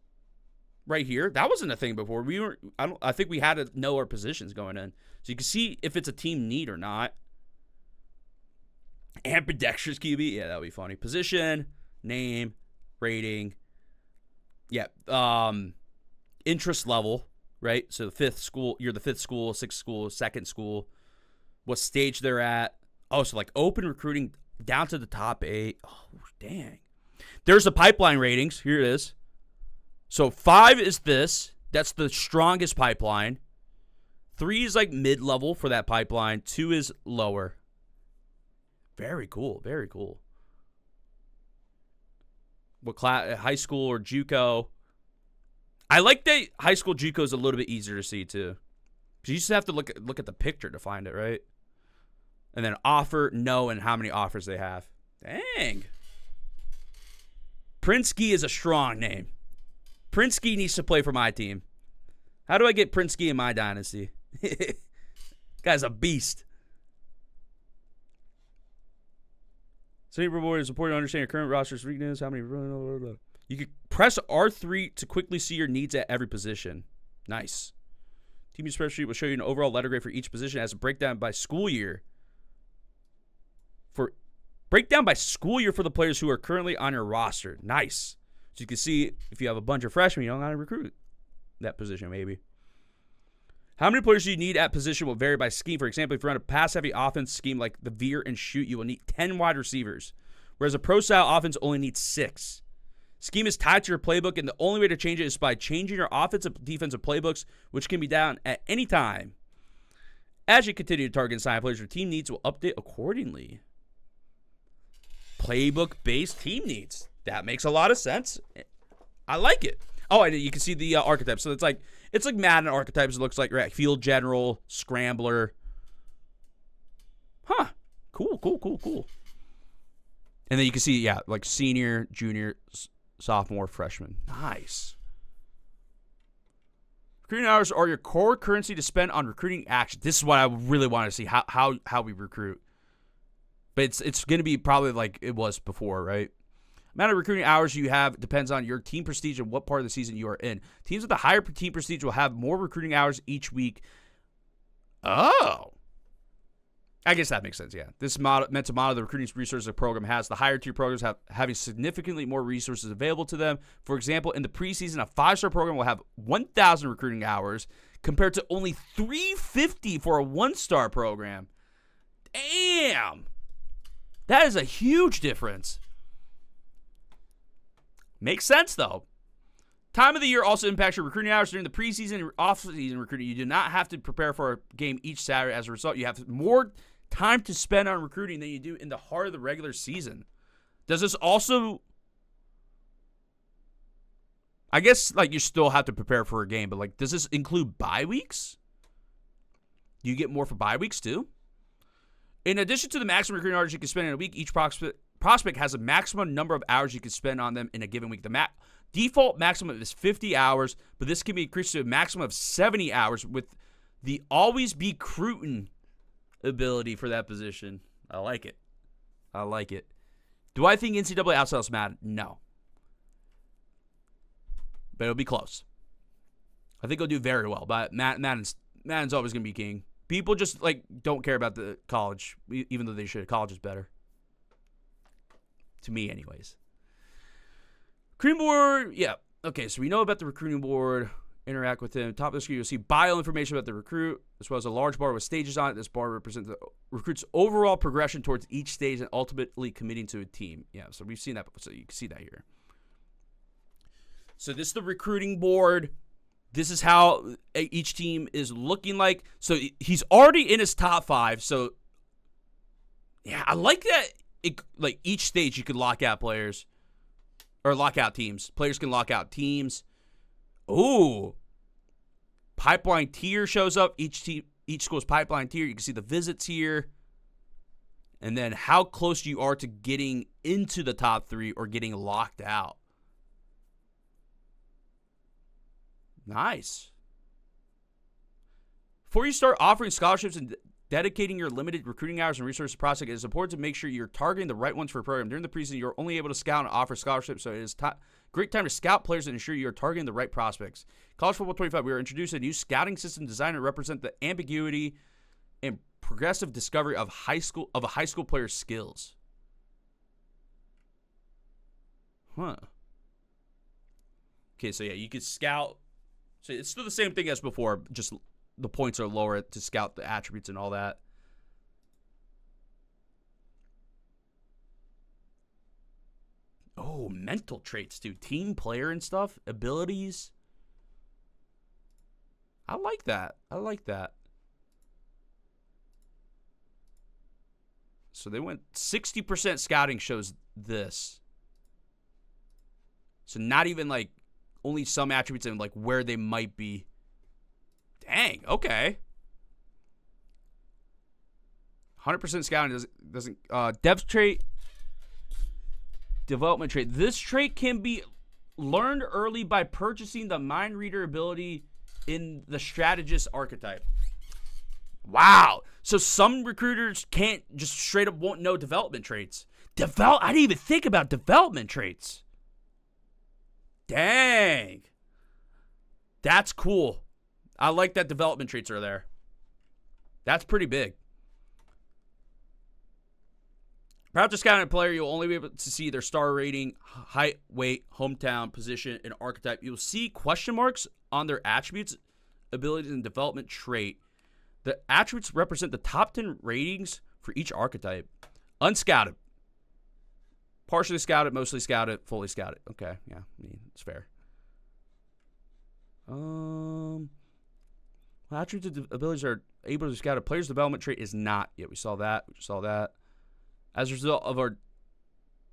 right here. That wasn't a thing before. I think we had to know our positions going in. So you can see if it's a team need or not. Ambidextrous QB. Yeah, that would be funny. Position, name, rating. Yeah. Interest level, right? So the fifth school, you're the fifth school, sixth school, second school. What stage they're at. Oh, so like open recruiting down to the top 8. Oh, dang. There's the pipeline ratings. Here it is. So 5 is this. That's the strongest pipeline. 3 is like mid-level for that pipeline. 2 is lower. Very cool. Very cool. What class? High school or JUCO? I like that high school JUCO is a little bit easier to see too. Because you just have to look at the picture to find it, right? And then offer, no, and how many offers they have. Dang. Prinsky is a strong name. Prinsky needs to play for my team. How do I get Prinsky in my dynasty? Guy's a beast. City reward is important to understand your current roster's weakness. How many? You can press R3 to quickly see your needs at every position. Nice. Team spreadsheet will show you an overall letter grade for each position as a breakdown by school year. For the players who are currently on your roster. Nice. So you can see if you have a bunch of freshmen, you don't got to recruit that position maybe. How many players do you need at position will vary by scheme. For example, if you run a pass-heavy offense scheme like the veer and shoot, you will need 10 wide receivers, whereas a pro-style offense only needs 6. Scheme is tied to your playbook, and the only way to change it is by changing your offensive defensive playbooks, which can be done at any time. As you continue to target and sign players, your team needs will update accordingly. Playbook-based team needs. That makes a lot of sense. I like it. Oh, and you can see the archetypes. So it's like Madden archetypes. It looks like, right? Field general, scrambler. Huh. Cool. And then you can see, yeah, like senior, junior, sophomore, freshman. Nice. Recruiting hours are your core currency to spend on recruiting action. This is what I really want to see, how we recruit. But it's going to be probably like it was before, right? Amount of recruiting hours you have depends on your team prestige and what part of the season you are in. Teams with a higher team prestige will have more recruiting hours each week. Oh. I guess that makes sense, yeah. This meant to model the recruiting resources the program has. The higher tier programs having significantly more resources available to them. For example, in the preseason, a 5-star program will have 1,000 recruiting hours compared to only 350 for a 1-star program. Damn. That is a huge difference. Makes sense, though. Time of the year also impacts your recruiting hours. During the preseason and off-season recruiting, you do not have to prepare for a game each Saturday. As a result, you have more time to spend on recruiting than you do in the heart of the regular season. Does this also... I guess, like, you still have to prepare for a game, but, like, does this include bye weeks? Do you get more for bye weeks, too? In addition to the maximum recruiting hours you can spend in a week, each prospect has a maximum number of hours you can spend on them in a given week. The default maximum is 50 hours, but this can be increased to a maximum of 70 hours with the always be recruiting ability for that position. I like it. Do I think NCAA outsells Madden? No. But it'll be close. I think it'll do very well, but Madden's always going to be king. People just like don't care about the college, even though they should. College is better. To me, anyways. Recruiting board, yeah. Okay, so we know about the recruiting board. Interact with him. Top of the screen, you'll see bio information about the recruit, as well as a large bar with stages on it. This bar represents the recruit's overall progression towards each stage and ultimately committing to a team. Yeah, so we've seen that before, so you can see that here. So this is the recruiting board. This is how each team is looking like. So he's already in his top 5. So, yeah, I like that. Like each stage you could lock out players. Or lock out teams. Players can lock out teams. Ooh. Pipeline tier shows up. Each school's pipeline tier. You can see the visits here. And then how close you are to getting into the top 3 or getting locked out. Nice. Before you start offering scholarships and dedicating your limited recruiting hours and resources to prospect, it is important to make sure you're targeting the right ones for a program. During the preseason, you're only able to scout and offer scholarships, so it is great time to scout players and ensure you're targeting the right prospects. College Football 25, we are introducing a new scouting system designed to represent the ambiguity and progressive discovery of a high school player's skills. Huh. Okay, so yeah, you can scout. So it's still the same thing as before, just the points are lower to scout the attributes and all that. Oh, mental traits, too. Team player and stuff. Abilities. I like that. I like that. So they went 60% scouting shows this. So not even like only some attributes and like where they might be. Dang, okay. 100% scouting doesn't depth trait, development trait. This trait can be learned early by purchasing the mind reader ability in the strategist archetype. Wow. So some recruiters can't just straight up won't know development traits. I didn't even think about development traits. Dang. That's cool. I like that development traits are there. That's pretty big. After scouting a player, you'll only be able to see their star rating, height, weight, hometown, position, and archetype. You'll see question marks on their attributes, abilities, and development trait. The attributes represent the top 10 ratings for each archetype. Unscouted. Partially scouted, mostly scouted, fully scouted. Okay, yeah, I mean, it's fair. Attributes and abilities are able to scout a player's development trait is not yet. We saw that. We just saw that. As a result of our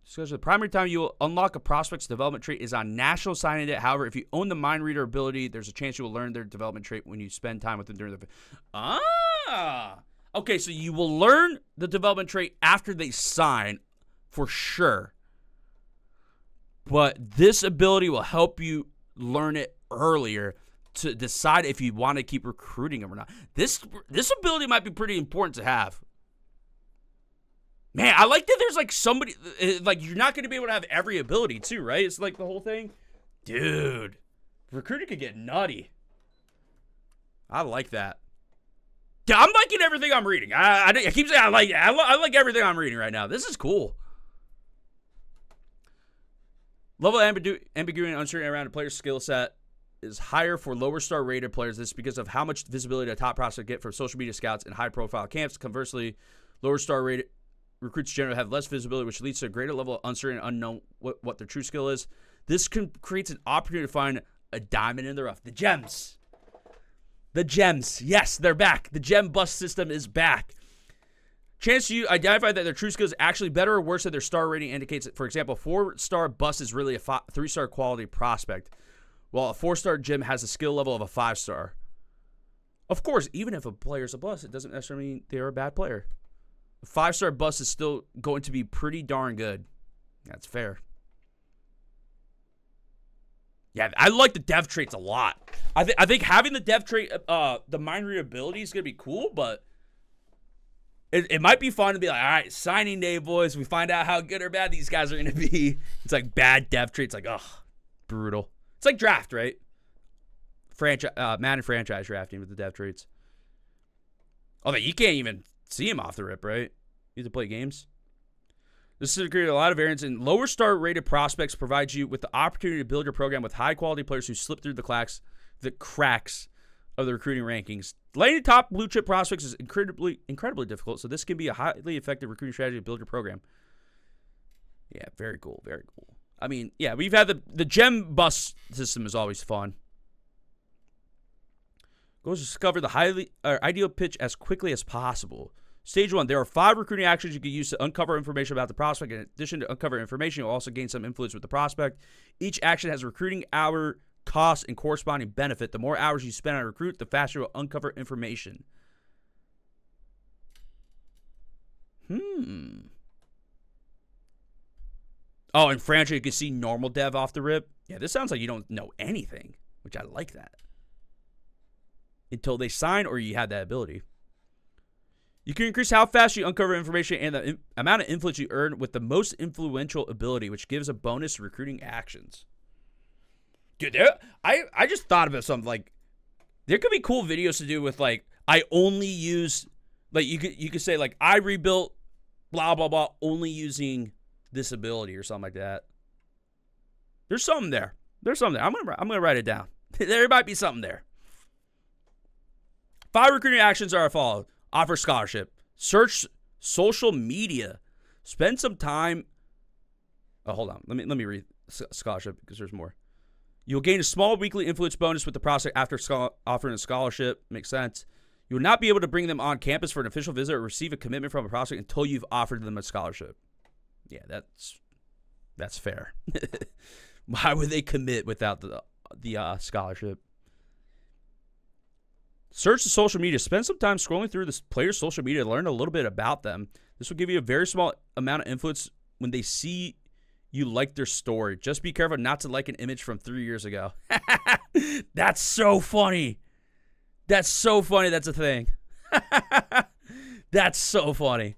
discussion, the primary time you will unlock a prospect's development trait is on national signing day. However, if you own the mind reader ability, there's a chance you will learn their development trait when you spend time with them during the... Okay, so you will learn the development trait after they sign, for sure. But this ability will help you learn it earlier to decide if you want to keep recruiting them or not. This ability might be pretty important to have. Man, I like that there's like somebody, like you're not going to be able to have every ability too, right? It's like the whole thing. Dude, recruiting could get nutty. I like that. Yeah, I'm liking everything I'm reading. I keep saying I like everything I'm reading right now. This is cool. Level of ambiguity and uncertainty around a player's skill set is higher for lower star rated players. This is because of how much visibility a top prospect get from social media scouts and high profile camps. Conversely, lower star rated recruits generally have less visibility, which leads to a greater level of uncertainty and unknown what their true skill is. This creates an opportunity to find a diamond in the rough. The gems. The gems. Yes, they're back. The gem bust system is back. Chance you identify that their true skill is actually better or worse than their star rating indicates. That, for example, a 4-star bust is really a 3-star quality prospect, while a 4-star gem has a skill level of a 5-star. Of course, even if a player's a bust, it doesn't necessarily mean they're a bad player. A 5-star bust is still going to be pretty darn good. That's fair. Yeah, I like the dev traits a lot. I think having the dev trait, the mind read ability is going to be cool, but it might be fun to be like, all right, signing day, boys. We find out how good or bad these guys are going to be. It's like bad dev traits, like, ugh, brutal. It's like draft, right? Madden franchise drafting with the dev traits. Although you can't even see him off the rip, right? You have to play games. This has created a lot of variance, and lower star rated prospects provides you with the opportunity to build your program with high quality players who slip through the cracks of the recruiting rankings. Landing top blue chip prospects is incredibly difficult, so this can be a highly effective recruiting strategy to build your program. Yeah, very cool, very cool. I mean, yeah, we've had the gem bus system is always fun. Goes to discover the ideal pitch as quickly as possible. Stage 1, there are 5 recruiting actions you can use to uncover information about the prospect. In addition to uncover information, you'll also gain some influence with the prospect. Each action has a recruiting hour cost and corresponding benefit. The more hours you spend on a recruit, the faster you'll uncover information. Oh, in franchise, you can see normal dev off the rip. Yeah, this sounds like you don't know anything, which I like that. Until they sign or you have that ability. You can increase how fast you uncover information and the amount of influence you earn with the most influential ability, which gives a bonus to recruiting actions. Dude, I just thought about something. Like, there could be cool videos to do with, like, I only use, like, you could say, like, I rebuilt blah, blah, blah, only using this ability or something like that. There's something there. I'm gonna write it down. There might be something there. 5 recruiting actions are as follows. Offer scholarship. Search social media. Spend some time. Oh, hold on. Let me read scholarship because there's more. You'll gain a small weekly influence bonus with the prospect after offering a scholarship. Makes sense. You will not be able to bring them on campus for an official visit or receive a commitment from a prospect until you've offered them a scholarship. Yeah, that's fair. Why would they commit without the scholarship? Search the social media. Spend some time scrolling through this player's social media to learn a little bit about them. This will give you a very small amount of influence when they see you like their story. Just be careful not to like an image from 3 years ago. That's so funny. That's so funny. That's a thing. That's so funny.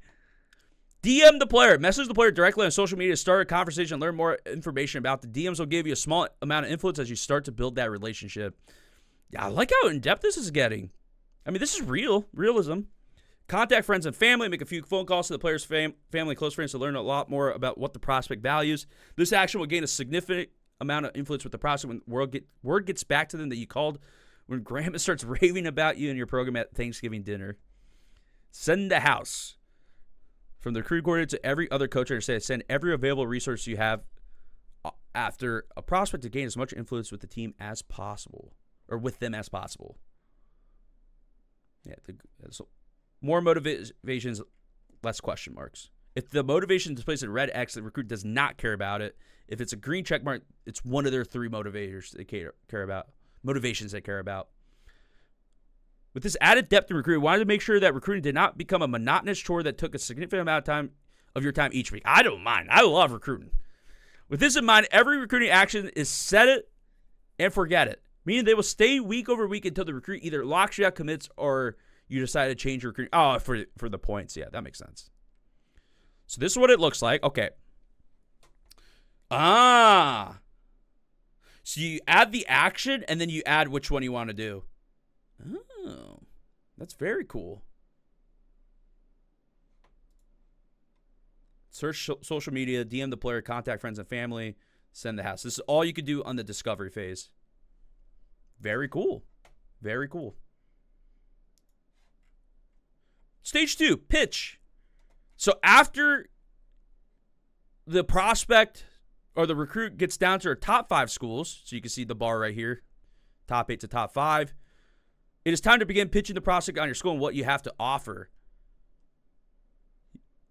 DM the player. Message the player directly on social media. Start a conversation and learn more information about the DMs. Will give you a small amount of influence as you start to build that relationship. Yeah, I like how in-depth this is getting. I mean, this is realism. Contact friends and family. Make a few phone calls to the player's family and close friends to learn a lot more about what the prospect values. This action will gain a significant amount of influence with the prospect when word gets back to them that you called when grandma starts raving about you and your program at Thanksgiving dinner. Send the house. From the recruit coordinator to every other coach, send every available resource you have after a prospect to gain as much influence with the team as possible. Or with them as possible. Yeah, so more motivations, less question marks. If the motivation is placed in red X, the recruit does not care about it. If it's a green check mark, it's one of their 3 motivators they care about. Motivations they care about. With this added depth in recruiting, we wanted to make sure that recruiting did not become a monotonous chore that took a significant amount of your time each week. I don't mind. I love recruiting. With this in mind, every recruiting action is set it and forget it. Meaning they will stay week over week until the recruit either locks you out, commits, or you decide to change your recruiting. Oh, for the points. Yeah, that makes sense. So this is what it looks like. Okay. So you add the action, and then you add which one you want to do. Oh, that's very cool. Search social media, DM the player, contact friends and family, send the house. This is all you could do on the discovery phase. Very cool. Very cool. Stage 2, pitch. So after the prospect or the recruit gets down to our top 5 schools, so you can see the bar right here, top 8 to top 5, it is time to begin pitching the prospect on your school and what you have to offer.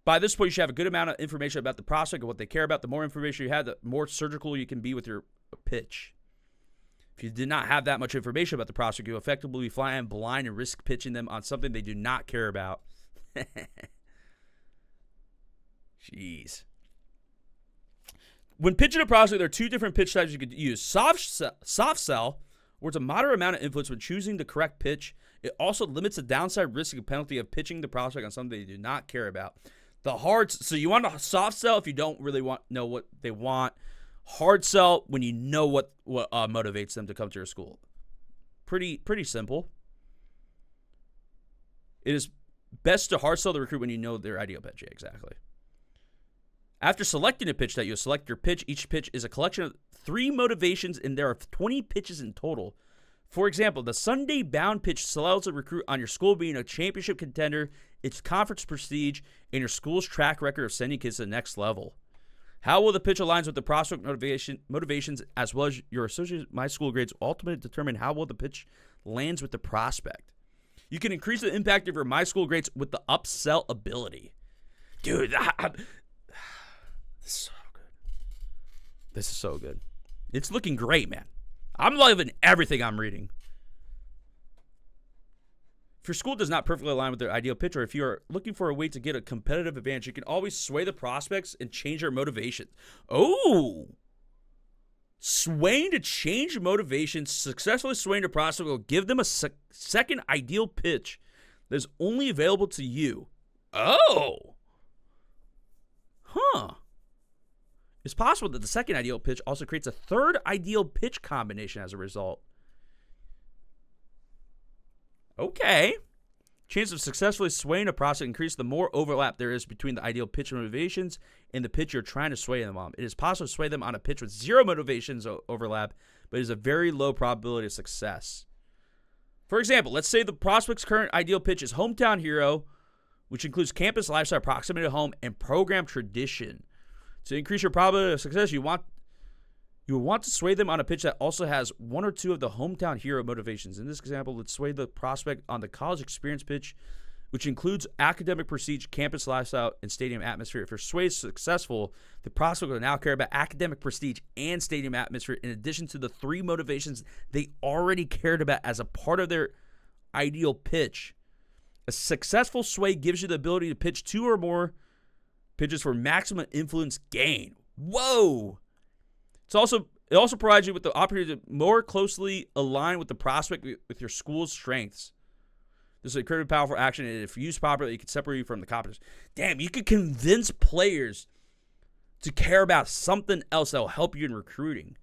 By this point, you should have a good amount of information about the prospect and what they care about. The more information you have, the more surgical you can be with your pitch. If you did not have that much information about the prospect, you effectively be flying blind and risk pitching them on something they do not care about. Jeez. When pitching a prospect, there are 2 different pitch types you could use. Soft sell, where it's a moderate amount of influence when choosing the correct pitch. It also limits the downside risk and penalty of pitching the prospect on something they do not care about. So you want to soft sell if you don't really know what they want. Hard sell when you know what motivates them to come to your school. Pretty simple. It is best to hard sell the recruit when you know their ideal pitch. Yeah, exactly. After selecting a pitch that you'll select your pitch. Each pitch is a collection of 3 motivations, and there are 20 pitches in total. For example, the Sunday bound pitch sells a recruit on your school being a championship contender, its conference prestige, and your school's track record of sending kids to the next level. How will the pitch aligns with the prospect motivations as well as your associated my school grades ultimately determine how well the pitch lands with the prospect. You can increase the impact of your My School grades with the upsell ability. Dude, this is so good. This is so good. It's looking great, man. I'm loving everything I'm reading. If your school does not perfectly align with their ideal pitch, or if you are looking for a way to get a competitive advantage, you can always sway the prospects and change their motivation. Oh! Swaying to change motivation, successfully swaying a prospect will give them a second ideal pitch that is only available to you. Oh! Huh. It's possible that the second ideal pitch also creates a third ideal pitch combination as a result. Okay. Chance of successfully swaying a prospect increase the more overlap there is between the ideal pitch motivations and the pitch you're trying to sway them on. It is possible to sway them on a pitch with zero motivations overlap, but it is a very low probability of success. For example, let's say the prospect's current ideal pitch is hometown hero, which includes campus lifestyle, proximity to home, and program tradition. To increase your probability of success, you will want to sway them on a pitch that also has one or two of the hometown hero motivations. In this example, let's sway the prospect on the college experience pitch, which includes academic prestige, campus lifestyle, and stadium atmosphere. If your sway is successful, the prospect will now care about academic prestige and stadium atmosphere in addition to the three motivations they already cared about as a part of their ideal pitch. A successful sway gives you the ability to pitch two or more pitches for maximum influence gain. Whoa! It also provides you with the opportunity to more closely align with the prospect with your school's strengths. This is an incredibly powerful action, and if used properly, it can separate you from the competition. Damn, you could convince players to care about something else that will help you in recruiting.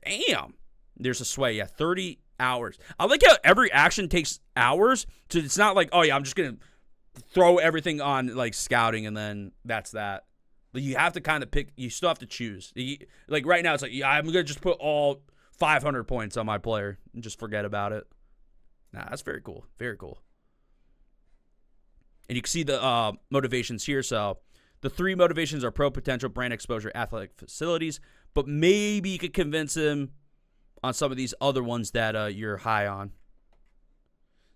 Damn. There's a sway. Yeah, 30 hours. I like how every action takes hours. So it's not like, oh, yeah, I'm just going to throw everything on like scouting, and then that's that. You have to kind of pick. You still have to choose. Like right now, it's like, yeah, I'm going to just put all 500 points on my player and just forget about it. Nah, that's very cool. Very cool. And you can see the motivations here. So the three motivations are pro potential, brand exposure, athletic facilities. But maybe you could convince him on some of these other ones that you're high on.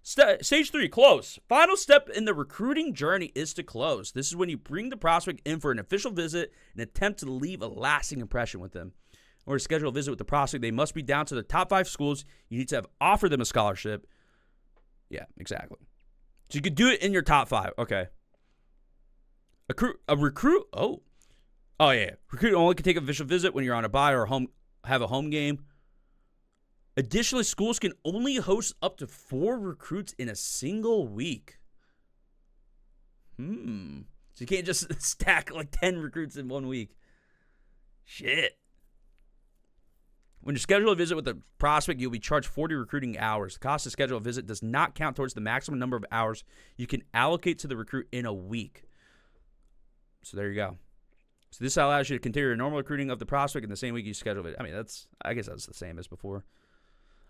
Stage 3, close. Final step in the recruiting journey is to close. This is when you bring the prospect in for an official visit and attempt to leave a lasting impression with them. In order to schedule a visit with the prospect, they must be down to the top 5 schools. You need to have offered them a scholarship. Yeah, exactly. So you could do it in your top 5. Okay. A recruit? Oh, yeah. Recruit only can take an official visit when you're on a bye or have a home game. Additionally, schools can only host up to 4 recruits in a single week. So you can't just stack like 10 recruits in 1 week. Shit. When you schedule a visit with a prospect, you'll be charged 40 recruiting hours. The cost to schedule a visit does not count towards the maximum number of hours you can allocate to the recruit in a week. So there you go. So this allows you to continue your normal recruiting of the prospect in the same week you schedule it. I mean, I guess that's the same as before.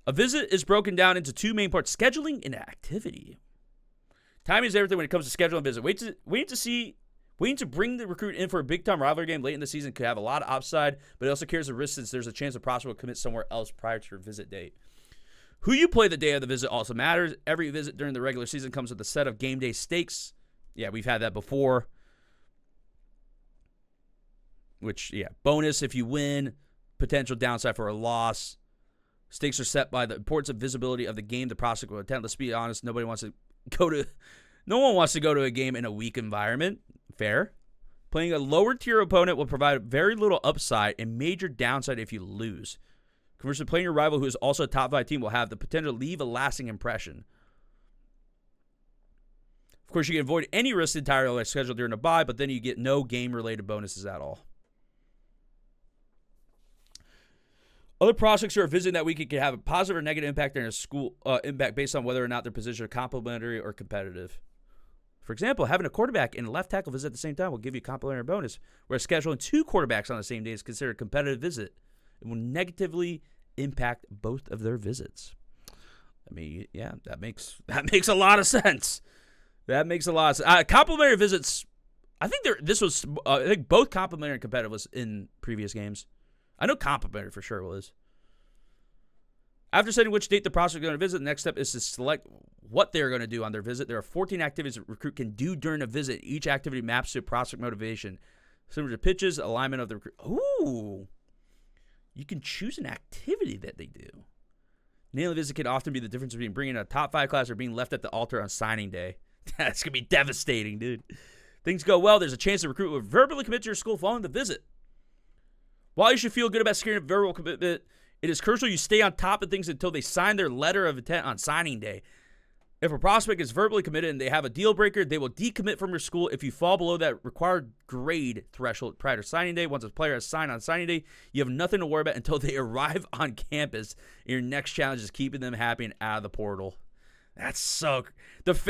A visit is broken down into 2 main parts: scheduling and activity. Timing is everything when it comes to scheduling a visit. Waiting to bring the recruit in for a big-time rivalry game late in the season could have a lot of upside, but it also carries a risk since there's a chance the prospect will commit somewhere else prior to your visit date. Who you play the day of the visit also matters. Every visit during the regular season comes with a set of game day stakes. Yeah, we've had that before. Which, yeah, bonus if you win, potential downside for a loss. Stakes are set by the importance of visibility of the game the prospect will attend. Let's be honest, no one wants to go to a game in a weak environment. Fair. Playing a lower tier opponent will provide very little upside and major downside if you lose. Conversely, playing your rival who is also a top 5 team will have the potential to leave a lasting impression. Of course, you can avoid any risk entirely like scheduled during a bye, but then you get no game-related bonuses at all. Other prospects who are visiting that week can have a positive or negative impact on their school impact based on whether or not their position are complementary or competitive. For example, having a quarterback and a left tackle visit at the same time will give you a complimentary bonus, whereas scheduling 2 quarterbacks on the same day is considered a competitive visit. It will negatively impact both of their visits. I mean, yeah, that makes a lot of sense. That makes a lot of sense. Complimentary visits, I think both complimentary and competitive was in previous games. I know complimentary for sure was. After setting which date the prospect is going to visit, the next step is to select what they're going to do on their visit. There are 14 activities a recruit can do during a visit. Each activity maps to prospect motivation. Similar to pitches, alignment of the recruit. Ooh. You can choose an activity that they do. Nailing the visit can often be the difference between bringing a top 5 class or being left at the altar on signing day. That's going to be devastating, dude. Things go well, there's a chance the recruit will verbally commit to your school following the visit. While you should feel good about securing a verbal commitment, it is crucial you stay on top of things until they sign their letter of intent on signing day. If a prospect is verbally committed and they have a deal breaker, they will decommit from your school if you fall below that required grade threshold prior to signing day. Once a player has signed on signing day, you have nothing to worry about until they arrive on campus. Your next challenge is keeping them happy and out of the portal. That's so...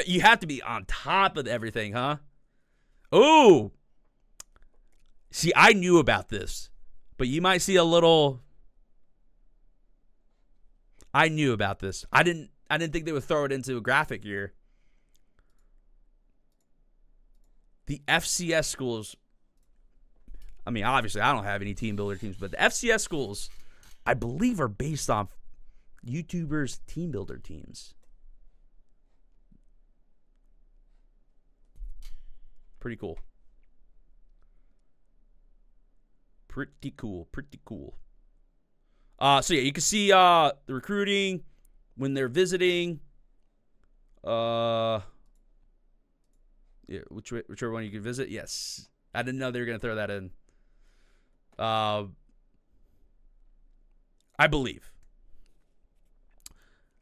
You have to be on top of everything, huh? Ooh! See, I knew about this, but you might see a little... I knew about this. I didn't think they would throw it into a graphic here. The FCS schools, I mean, obviously, I don't have any team builder teams, but the FCS schools, I believe, are based on YouTubers' team builder teams. Pretty cool. Pretty cool. Pretty cool. So, yeah, you can see the recruiting when they're visiting. Yeah, whichever one you can visit. Yes. I didn't know they were going to throw that in. I believe.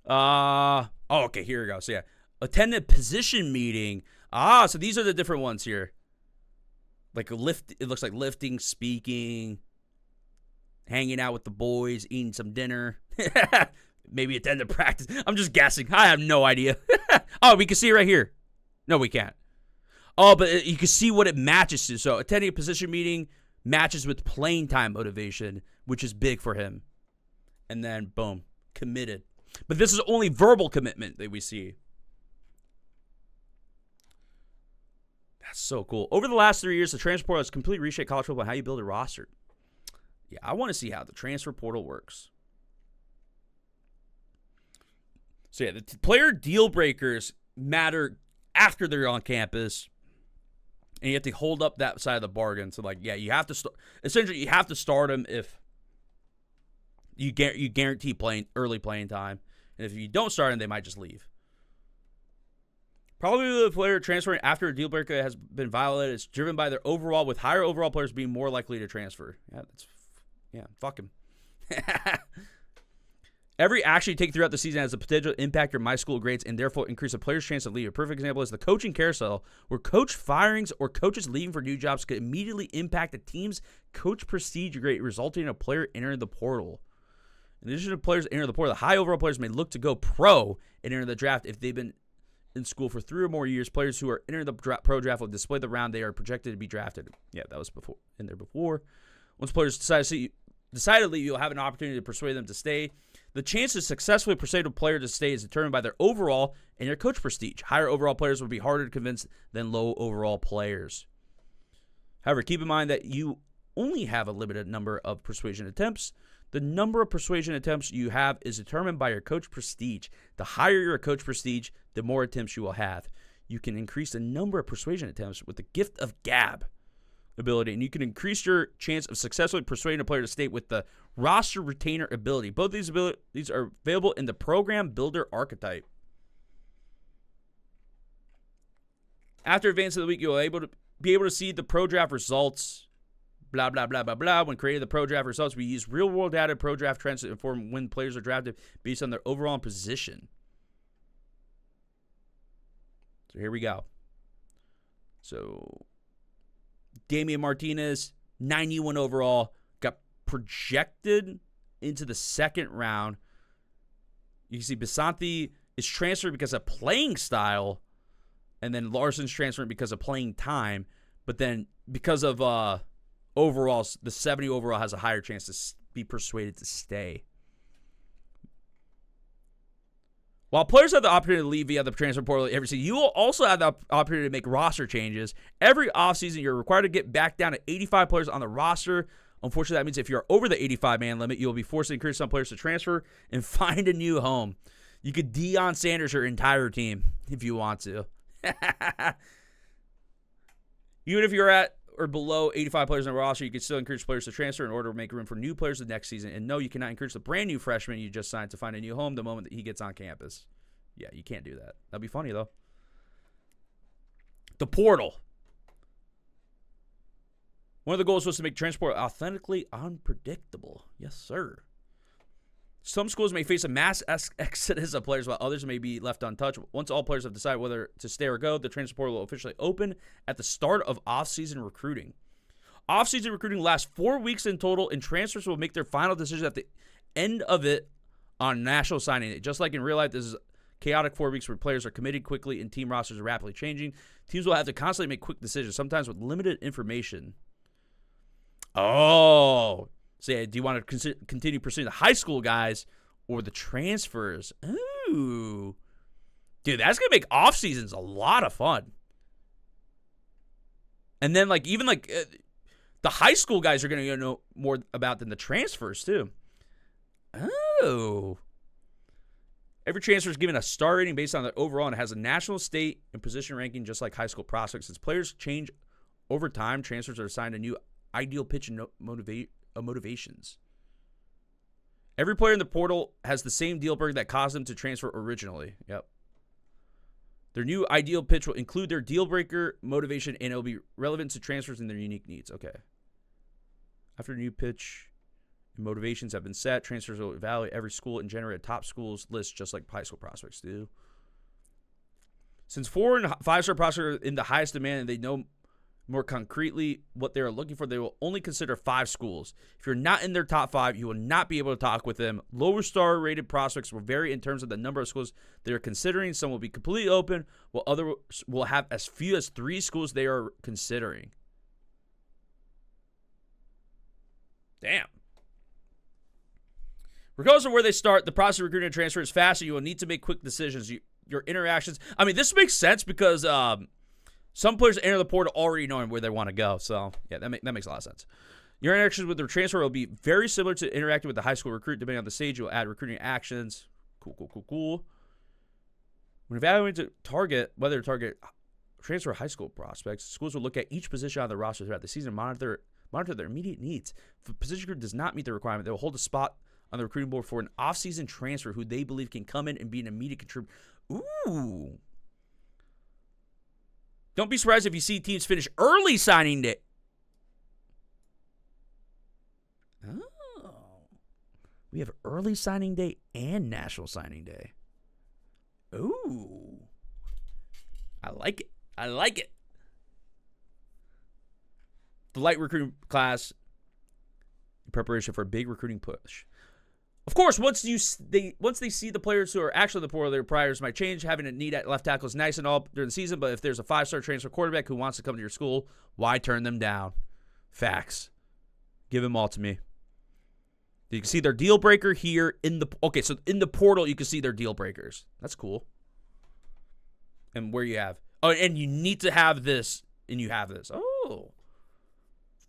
Oh, okay, here we go. So, yeah. Attended position meeting. So these are the different ones here. Like it looks like lifting, speaking, hanging out with the boys, eating some dinner. Maybe attend the practice. I'm just guessing. I have no idea. Oh, we can see it right here. No, we can't. Oh, but you can see what it matches to. So attending a position meeting matches with playing time motivation, which is big for him. And then, boom, committed. But this is only verbal commitment that we see. That's so cool. Over the last 3 years, the transfer portal has completely reshaped college football and how you build a roster. Yeah, I want to see how the transfer portal works. So, yeah, the player deal breakers matter after they're on campus. And you have to hold up that side of the bargain. So, like, yeah, you have to essentially, you have to start them if you guarantee early playing time. And if you don't start them, they might just leave. Probably the player transferring after a deal breaker has been violated is driven by their overall, with higher overall players being more likely to transfer. Yeah, fuck him. Every action you take throughout the season has the potential to impact your my school grades and therefore increase a player's chance of leaving. A perfect example is the coaching carousel, where coach firings or coaches leaving for new jobs could immediately impact a team's coach prestige grade, resulting in a player entering the portal. In addition to players entering the portal, the high overall players may look to go pro and enter the draft if they've been in school for 3 or more years. Players who are entering the pro draft will display the round they are projected to be drafted. Yeah, that was in there before. Once players decide to leave, you'll have an opportunity to persuade them to stay. The chance to successfully persuade a player to stay is determined by their overall and their coach prestige. Higher overall players will be harder to convince than low overall players. However, keep in mind that you only have a limited number of persuasion attempts. The number of persuasion attempts you have is determined by your coach prestige. The higher your coach prestige, the more attempts you will have. You can increase the number of persuasion attempts with the gift of gab ability, and you can increase your chance of successfully persuading a player to stay with the roster retainer ability. Both these abilities are available in the program builder archetype. After advancing the week, you'll be able to see the pro draft results. Blah, blah, blah, blah, blah. When creating the pro draft results, we use real-world data pro draft trends to inform when players are drafted based on their overall position. So here we go. So Damian Martinez, 91 overall, got projected into the second round. You can see Basanti is transferred because of playing style, and then Larson's transferred because of playing time. But then because of overall, the 70 overall has a higher chance to be persuaded to stay. While players have the opportunity to leave via the transfer portal every season, you will also have the opportunity to make roster changes. Every offseason, you're required to get back down to 85 players on the roster. Unfortunately, that means if you're over the 85-man limit, you'll be forced to encourage some players to transfer and find a new home. You could Deion Sanders your entire team if you want to. Even if you're at or below 85 players in the roster, you can still encourage players to transfer in order to make room for new players the next season. And no, you cannot encourage the brand new freshman you just signed to find a new home the moment that he gets on campus. Yeah, you can't do that. That'd be funny, though. The portal. One of the goals was to make transport authentically unpredictable. Yes, sir. Some schools may face a mass exodus of players while others may be left untouched. Once all players have decided whether to stay or go, the transfer portal will officially open at the start of off-season recruiting. Off-season recruiting lasts 4 weeks in total, and transfers will make their final decision at the end of it on national signing day. Just like in real life, this is chaotic 4 weeks where players are committed quickly and team rosters are rapidly changing. Teams will have to constantly make quick decisions, sometimes with limited information. Oh, so yeah, do you want to continue pursuing the high school guys or the transfers? Ooh. Dude, that's going to make off seasons a lot of fun. And then, the high school guys are going to know more about than the transfers, too. Oh. Every transfer is given a star rating based on their overall and has a national, state, and position ranking just like high school prospects. As players change over time, transfers are assigned a new ideal pitch and motivations. Every player in the portal has the same deal breaker that caused them to transfer originally. Yep. Their new ideal pitch will include their deal breaker motivation, and it will be relevant to transfers and their unique needs. Okay. After a new pitch and motivations have been set, transfers will evaluate every school and generate a top schools list just like high school prospects do. Since 4- and 5-star prospects are in the highest demand and they know more concretely what they are looking for, they will only consider 5 schools. If you're not in their top 5, you will not be able to talk with them. Lower star rated prospects will vary in terms of the number of schools they are considering. Some will be completely open, while others will have as few as 3 schools they are considering. Damn. Regardless of where they start, the process of recruiting and transfer is fast, so you will need to make quick decisions. Your interactions. I mean, this makes sense because some players enter the portal already knowing where they want to go. So, yeah, that makes a lot of sense. Your interactions with the transfer will be very similar to interacting with the high school recruit. Depending on the stage, you'll add recruiting actions. Cool. When evaluating to target, whether to target transfer high school prospects, schools will look at each position on the roster throughout the season and monitor their immediate needs. If a position group does not meet the requirement, they will hold a spot on the recruiting board for an off-season transfer who they believe can come in and be an immediate contributor. Ooh. Don't be surprised if you see teams finish early signing day. Oh. We have early signing day and national signing day. Ooh. I like it. The light recruiting class in preparation for a big recruiting push. Of course, once they see the players who are actually in the portal, their priorities might change. Having a need at left tackle is nice and all during the season, but if there's a 5-star transfer quarterback who wants to come to your school, why turn them down? Facts. Give them all to me. You can see their deal breaker here in the portal. You can see their deal breakers. That's cool. And where you have and you need to have this, and you have this. Oh,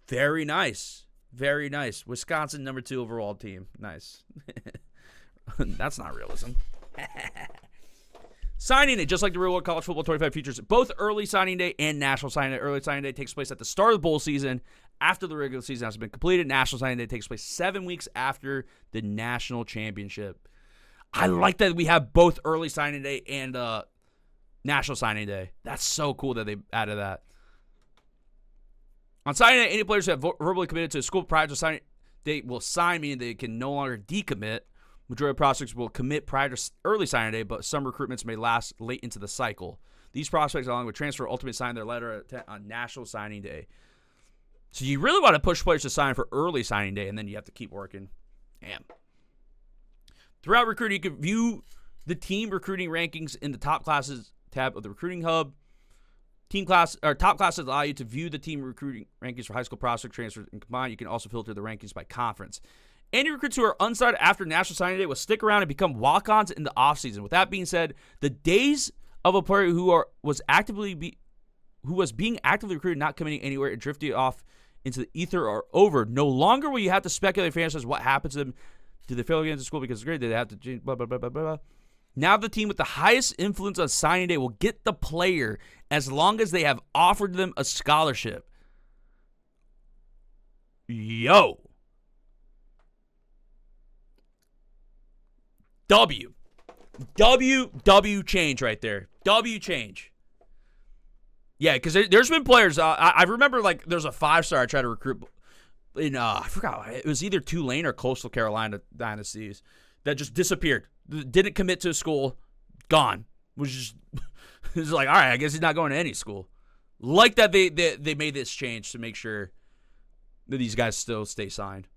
very nice. Very nice. Wisconsin, number 2 overall team. Nice. That's not realism. Signing day, just like the real world college football 25 features both early signing day and national signing day. Early signing day takes place at the start of the bowl season after the regular season has been completed. National signing day takes place 7 weeks after the national championship. I like that we have both early signing day and national signing day. That's so cool that they added that. On signing day, any players who have verbally committed to a school prior to signing day will sign, meaning they can no longer decommit. Majority of prospects will commit prior to early signing day, but some recruitments may last late into the cycle. These prospects, along with transfer, ultimately sign their letter on national signing day. So you really want to push players to sign for early signing day, and then you have to keep working. Damn. Throughout recruiting, you can view the team recruiting rankings in the top classes tab of the recruiting hub. Top classes allow you to view the team recruiting rankings for high school prospect transfers and combined. You can also filter the rankings by conference. Any recruits who are unsigned after National Signing Day will stick around and become walk-ons in the offseason. With that being said, the days of a player who was being actively recruited, not committing anywhere, and drifting off into the ether are over. No longer will you have to speculate fans as what happens to them. Did they fail against the school because it's great? Did they have to change? Blah, blah, blah, blah, blah. Now the team with the highest influence on signing day will get the player as long as they have offered them a scholarship. Yo. W change right there. W change. Yeah, because there's been players. I remember, like, there's a 5-star I tried to recruit in, I forgot. It was either Tulane or Coastal Carolina dynasties that just disappeared. Didn't commit to a school. Gone. Was just, it was like, all right, I guess he's not going to any school. Like that they made this change to make sure that these guys still stay signed.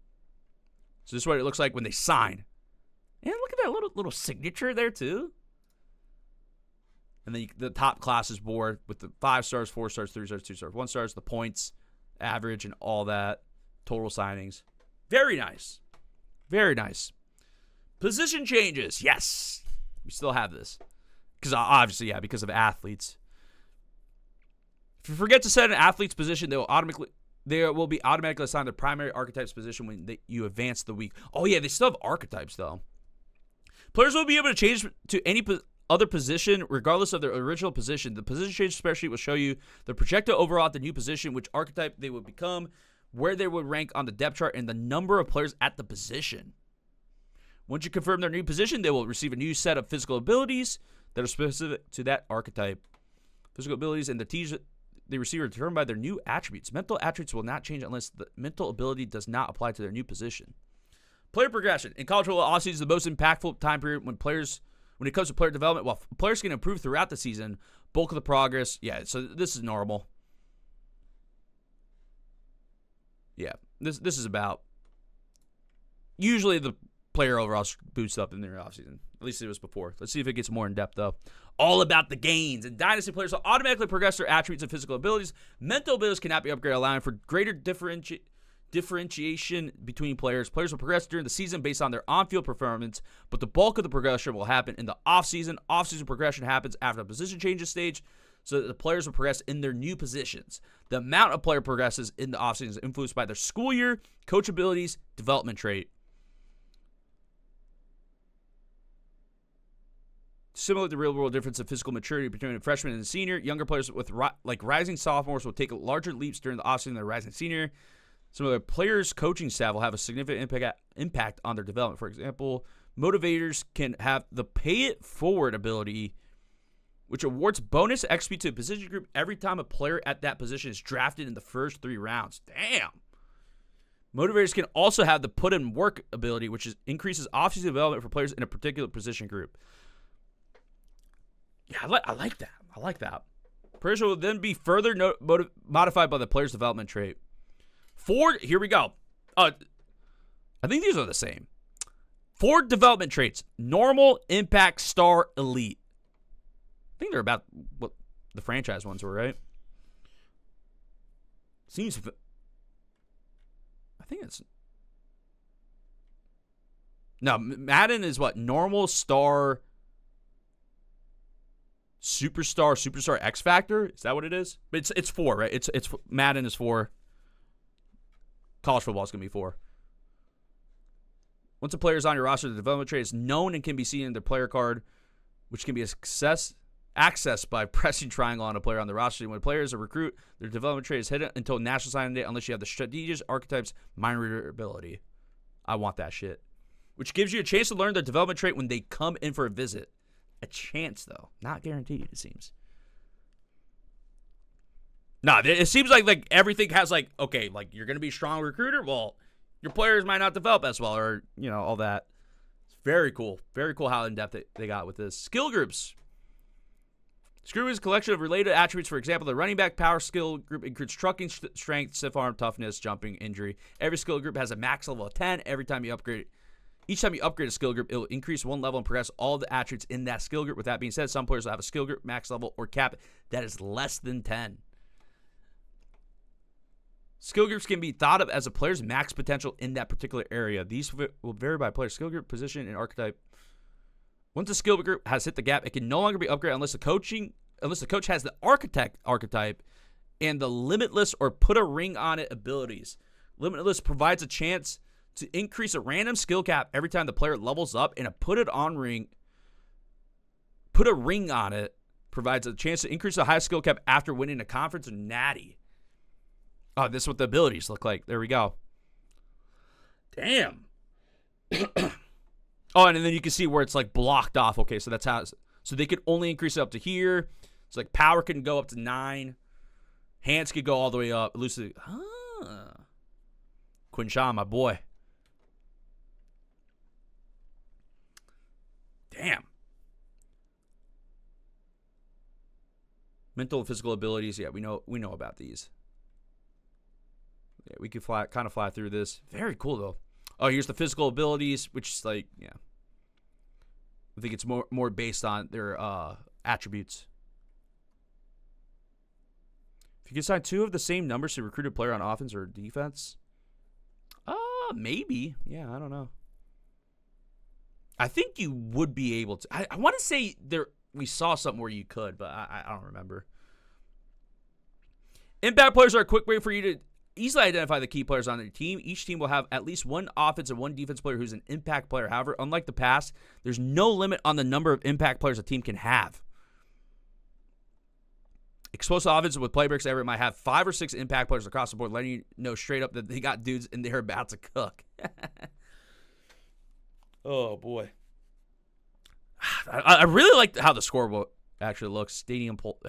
So this is what it looks like when they sign. And look at that little signature there, too. And then the top classes board with the 5 stars, 4 stars, 3 stars, 2 stars, 1 stars, the points, average, and all that. Total signings. Very nice. Very nice. Position changes. Yes. We still have this. Because obviously, yeah, because of athletes. If you forget to set an athlete's position, they will be automatically assigned the primary archetype's position when you advance the week. Oh, yeah, they still have archetypes, though. Players will be able to change to any other position regardless of their original position. The position change spreadsheet will show you the projected overall at the new position, which archetype they would become, where they would rank on the depth chart, and the number of players at the position. Once you confirm their new position, they will receive a new set of physical abilities that are specific to that archetype. Physical abilities and the T's they receive are determined by their new attributes. Mental attributes will not change unless the mental ability does not apply to their new position. Player progression. In college football, offseason is the most impactful time period when it comes to player development. While players can improve throughout the season, bulk of the progress, yeah, so this is normal. Yeah, this is about usually the player overall boosts up in their offseason. At least it was before. Let's see if it gets more in-depth, though. All about the gains. And Dynasty players will automatically progress their attributes and physical abilities. Mental abilities cannot be upgraded, allowing for greater differentiation between players. Players will progress during the season based on their on-field performance, but the bulk of the progression will happen in the off-season. Off-season progression happens after the position changes stage, so that the players will progress in their new positions. The amount of player progresses in the off-season is influenced by their school year, coach abilities, development trait. Similar to the real-world difference of physical maturity between a freshman and a senior, younger players with rising sophomores will take larger leaps during the offseason than a rising senior. Some of the players' coaching staff will have a significant impact on their development. For example, motivators can have the pay-it-forward ability, which awards bonus XP to a position group every time a player at that position is drafted in the first 3 rounds. Damn. Motivators can also have the put-in-work ability, which increases offseason development for players in a particular position group. Yeah, I like that. I like that. Players will then be further modified by the player's development trait. Here we go. I think these are the same. 4 development traits. Normal, impact, star, elite. I think they're about what the franchise ones were, right? I think it's... No, Madden is what? Normal, star... Superstar, X Factor? Is that what it is? But it's 4, right? It's Madden is 4. College football is going to be 4. Once a player is on your roster, the development trait is known and can be seen in their player card, which can be accessed by pressing triangle on a player on the roster. When a player is a recruit, their development trait is hidden until national signing day unless you have the strategic archetype's mind reader ability. I want that shit. Which gives you a chance to learn their development trait when they come in for a visit. A chance, though. Not guaranteed, it seems. No, it seems like everything has okay, you're going to be a strong recruiter. Well, your players might not develop as well or, all that. It's very cool. Very cool how in-depth they got with this. Skill groups. Skill group is a collection of related attributes. For example, the running back power skill group includes trucking, strength, stiff arm, toughness, jumping, injury. Every skill group has a max level of 10. Each time you upgrade a skill group, it will increase 1 level and progress all the attributes in that skill group. With that being said, some players will have a skill group max level or cap that is less than 10. Skill groups can be thought of as a player's max potential in that particular area. These will vary by player skill group, position, and archetype. Once a skill group has hit the gap, it can no longer be upgraded unless the coach has the archetype and the limitless or put a ring on it abilities. Limitless provides a chance to increase a random skill cap every time the player levels up, and a put it on ring put a ring on it. Provides a chance to increase the high skill cap after winning a conference or natty. Oh, this is what the abilities look like. There we go. Damn. Oh, and then you can see where it's like blocked off. Okay, so that's how. So they could only increase it up to here. It's like power can go up to 9. Hands could go all the way up. Elusive. Quinshawn, my boy. Damn. Mental and physical abilities. Yeah, we know about these. Yeah, we could kind of fly through this. Very cool though. Oh, here's the physical abilities, which is like, yeah. I think it's more based on their attributes. If you can assign 2 of the same numbers to a recruited player on offense or defense. Maybe. Yeah, I don't know. I think you would be able to. I want to say we saw something where you could, but I don't remember. Impact players are a quick way for you to easily identify the key players on their team. Each team will have at least one offense and one defense player who's an impact player. However, unlike the past, there's no limit on the number of impact players a team can have. Explosive offense with playbreaks ever might have 5 or 6 impact players across the board, letting you know straight up that they got dudes and they're about to cook. Oh, boy. I really like how the scoreboard actually looks. Stadium poll.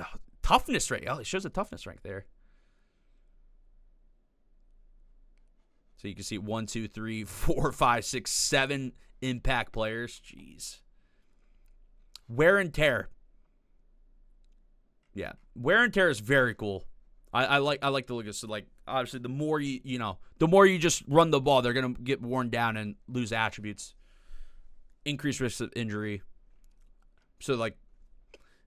Toughness rank. Oh, it shows a toughness rank there. So you can see 1, 2, 3, 4, 5, 6, 7 impact players. Jeez. Wear and tear. Yeah. Wear and tear is very cool. I like the look of it. So, like, obviously, the more the more you just run the ball, they're going to get worn down and lose attributes. Increased risk of injury. So, like,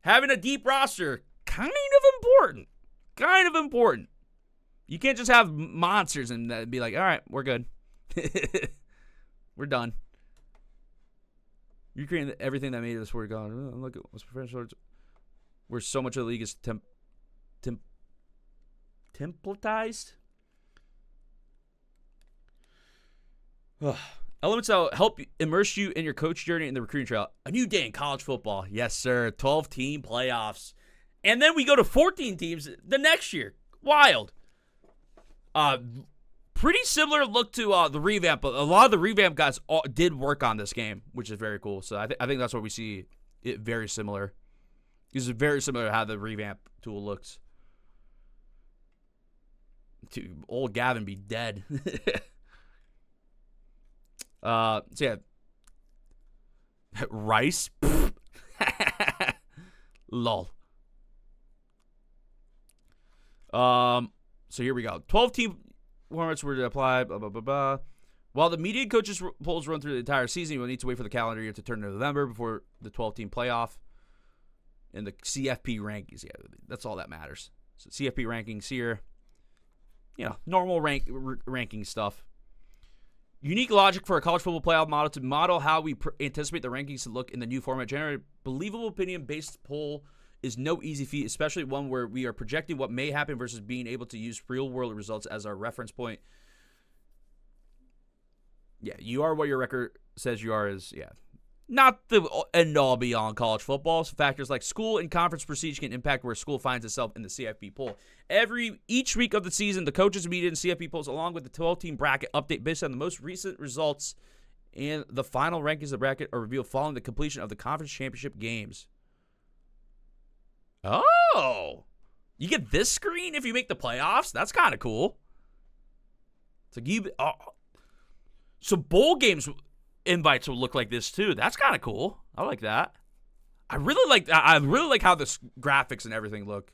having a deep roster, kind of important. You can't just have monsters and be like, all right, we're good. We're done. You're creating everything that made this word gone. Look at what's professional. Where so much of the league is templatized. Elements that will help immerse you in your coach journey and the recruiting trail. A new day in college football. Yes, sir. 12-team playoffs. And then we go to 14 teams the next year. Wild. Pretty similar look to the revamp. But a lot of the revamp guys did work on this game, which is very cool. So I think that's what we see. It very similar. This is very similar to how the revamp tool looks. Old Gavin be dead. So yeah. Rice. Lol. So here we go. 12-team formats were to apply, blah, blah, blah, blah. While the median coaches polls run through the entire season, you will need to wait for the calendar year to turn to November before the 12-team playoff and the CFP rankings. Yeah, that's all that matters. So CFP rankings here. Normal ranking stuff. Unique logic for a college football playoff model to model how we anticipate the rankings to look in the new format. Generate believable opinion-based poll is no easy feat, especially one where we are projecting what may happen versus being able to use real-world results as our reference point. Yeah, you are what your record says you are is, not the end-all be-all in college football. So factors like school and conference prestige can impact where school finds itself in the CFP poll. Each week of the season, the coaches meet in CFP polls along with the 12-team bracket update based on the most recent results, and the final rankings of the bracket are revealed following the completion of the conference championship games. Oh, you get this screen if you make the playoffs? That's kind of cool. It's like so bowl games invites will look like this too. That's kind of cool. I like that. I really like how the graphics and everything look.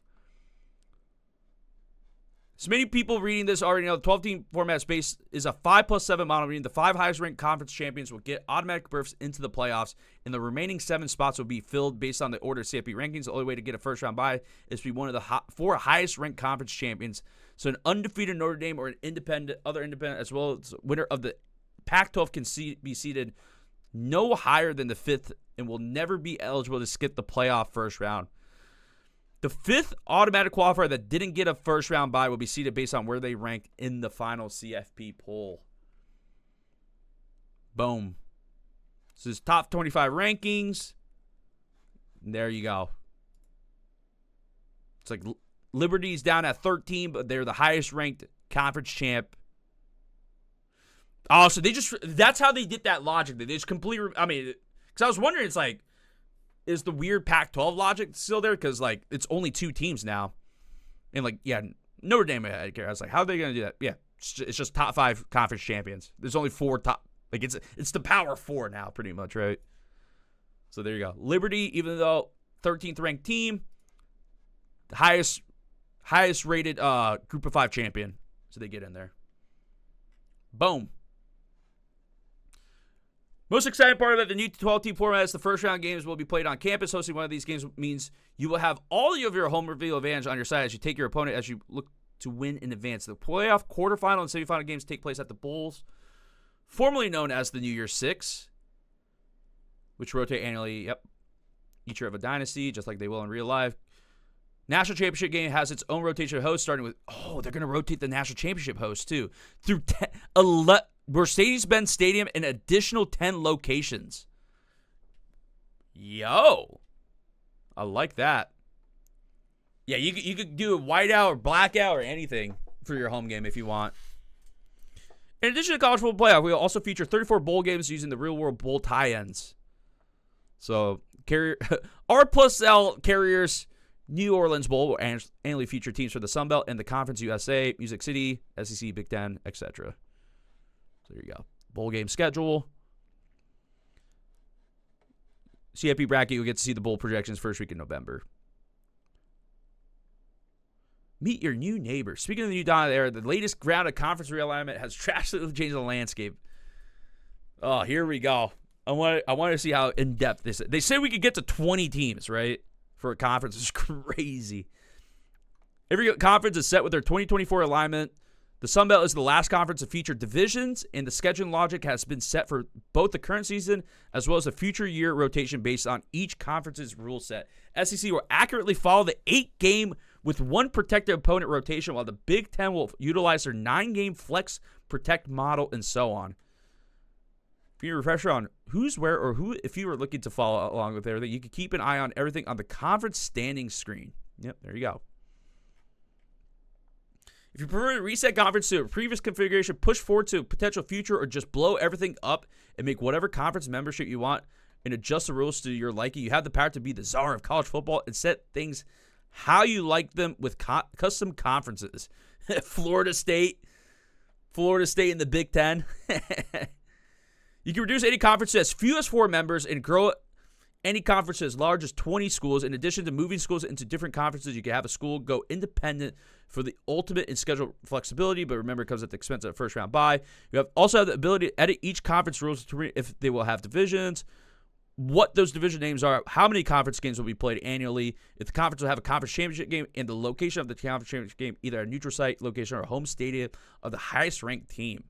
So many people reading this already know the 12-team format space is a 5+7 model, meaning the 5 highest-ranked conference champions will get automatic berths into the playoffs, and the remaining 7 spots will be filled based on the order of CFP rankings. The only way to get a first-round bye is to be one of the 4 highest-ranked conference champions. So an undefeated Notre Dame or an other independent, as well as winner of the Pac-12 can be seated no higher than the 5th and will never be eligible to skip the playoff first round. The 5th automatic qualifier that didn't get a first-round bye will be seeded based on where they ranked in the final CFP poll. Boom. This is top 25 rankings. And there you go. It's like Liberty's down at 13, but they're the highest ranked conference champ. Oh, so that's how they did that logic. They just completely, because I was wondering, it's like, is the weird Pac-12 logic still there? Because, like, it's only 2 teams now. And, like, yeah, Notre Dame, I care. I was like, how are they going to do that? Yeah, it's just top 5 conference champions. There's only 4 top. Like, it's the power 4 now, pretty much, right? So there you go. Liberty, even though 13th ranked team, the highest rated group of 5 champion. So they get in there. Boom. Most exciting part of it, the new 12-team format is the first-round games will be played on campus. Hosting one of these games means you will have all of your home reveal advantage on your side as you take your opponent as you look to win in advance. The playoff, quarterfinal, and semifinal games take place at the Bowls, formerly known as the New Year's Six, which rotate annually, each year of a dynasty, just like they will in real life. National Championship game has its own rotation of hosts, starting with, they're going to rotate the National Championship host, too, through Mercedes-Benz Stadium in additional 10 locations. Yo. I like that. Yeah, you could do a whiteout or blackout or anything for your home game if you want. In addition to college football playoff, we will also feature 34 bowl games using the real-world bowl tie-ins. So, R+L Carriers New Orleans Bowl will annually feature teams for the Sun Belt and the Conference USA, Music City, SEC, Big Ten, etc. So there you go. Bowl game schedule. CFP bracket, you'll get to see the bowl projections first week in November. Meet your new neighbor. Speaking of the new dawn of the era, the latest round of conference realignment has drastically changed the landscape. Oh, here we go. I want to see how in-depth this is. They said we could get to 20 teams, right? For a conference. It's crazy. Every conference is set with their 2024 alignment. The Sun Belt is the last conference to feature divisions, and the scheduling logic has been set for both the current season as well as a future year rotation based on each conference's rule set. SEC will accurately follow the 8-game with 1 protected opponent rotation, while the Big Ten will utilize their 9-game flex protect model and so on. For your refresher on who's where or who, if you were looking to follow along with everything, you can keep an eye on everything on the conference standings screen. Yep, there you go. If you prefer to reset conference to a previous configuration, push forward to a potential future, or just blow everything up and make whatever conference membership you want and adjust the rules to your liking, you have the power to be the czar of college football and set things how you like them with custom conferences. Florida State in the Big Ten. You can reduce any conference to as few as 4 members and grow any conference to as large as 20 schools. In addition to moving schools into different conferences, you can have a school go independent for the ultimate in schedule flexibility, but remember, it comes at the expense of a first-round bye. You also have the ability to edit each conference rules to if they will have divisions, what those division names are, how many conference games will be played annually, if the conference will have a conference championship game, and the location of the conference championship game, either a neutral site location or a home stadium of the highest-ranked team.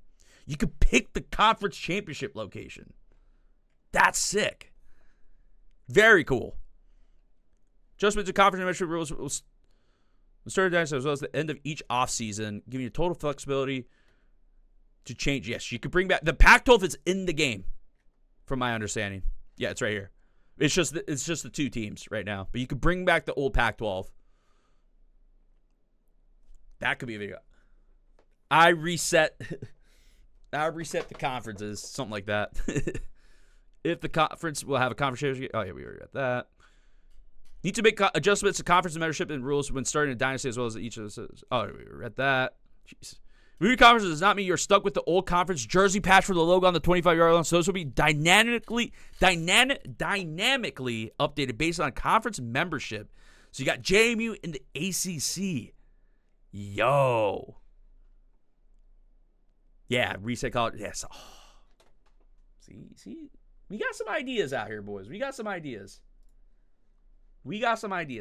You could pick the conference championship location. That's sick. Very cool. Adjustments to conference membership rules will start as well as the end of each offseason, giving you total flexibility to change. Yes, you could bring back the Pac-12 is in the game, from my understanding. Yeah, it's right here. It's just the 2 teams right now, but you could bring back the old Pac-12. That could be a video. I reset the conferences, something like that. If the conference will have a conversation. Oh, yeah, we already got that. Need to make adjustments to conference membership and rules when starting a dynasty as well as each of us. Oh, we read that. Jeez. Moving conferences does not mean you're stuck with the old conference jersey patch for the logo on the 25-yard line. So those will be dynamically updated based on conference membership. So you got JMU in the ACC. Yo. Yeah, reset college. Yes. Oh. See, we got some ideas out here, boys. We got some ideas.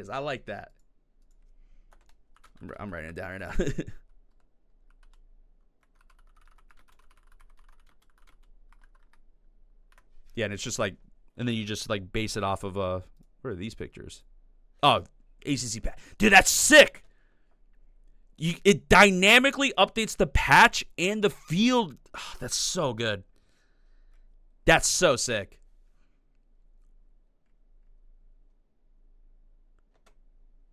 I like that. I'm writing it down right now. Yeah, and it's just like, and then you just like base it off of where are these pictures? Oh, ACC patch. Dude, that's sick. It dynamically updates the patch and the field. Oh, that's so good. That's so sick.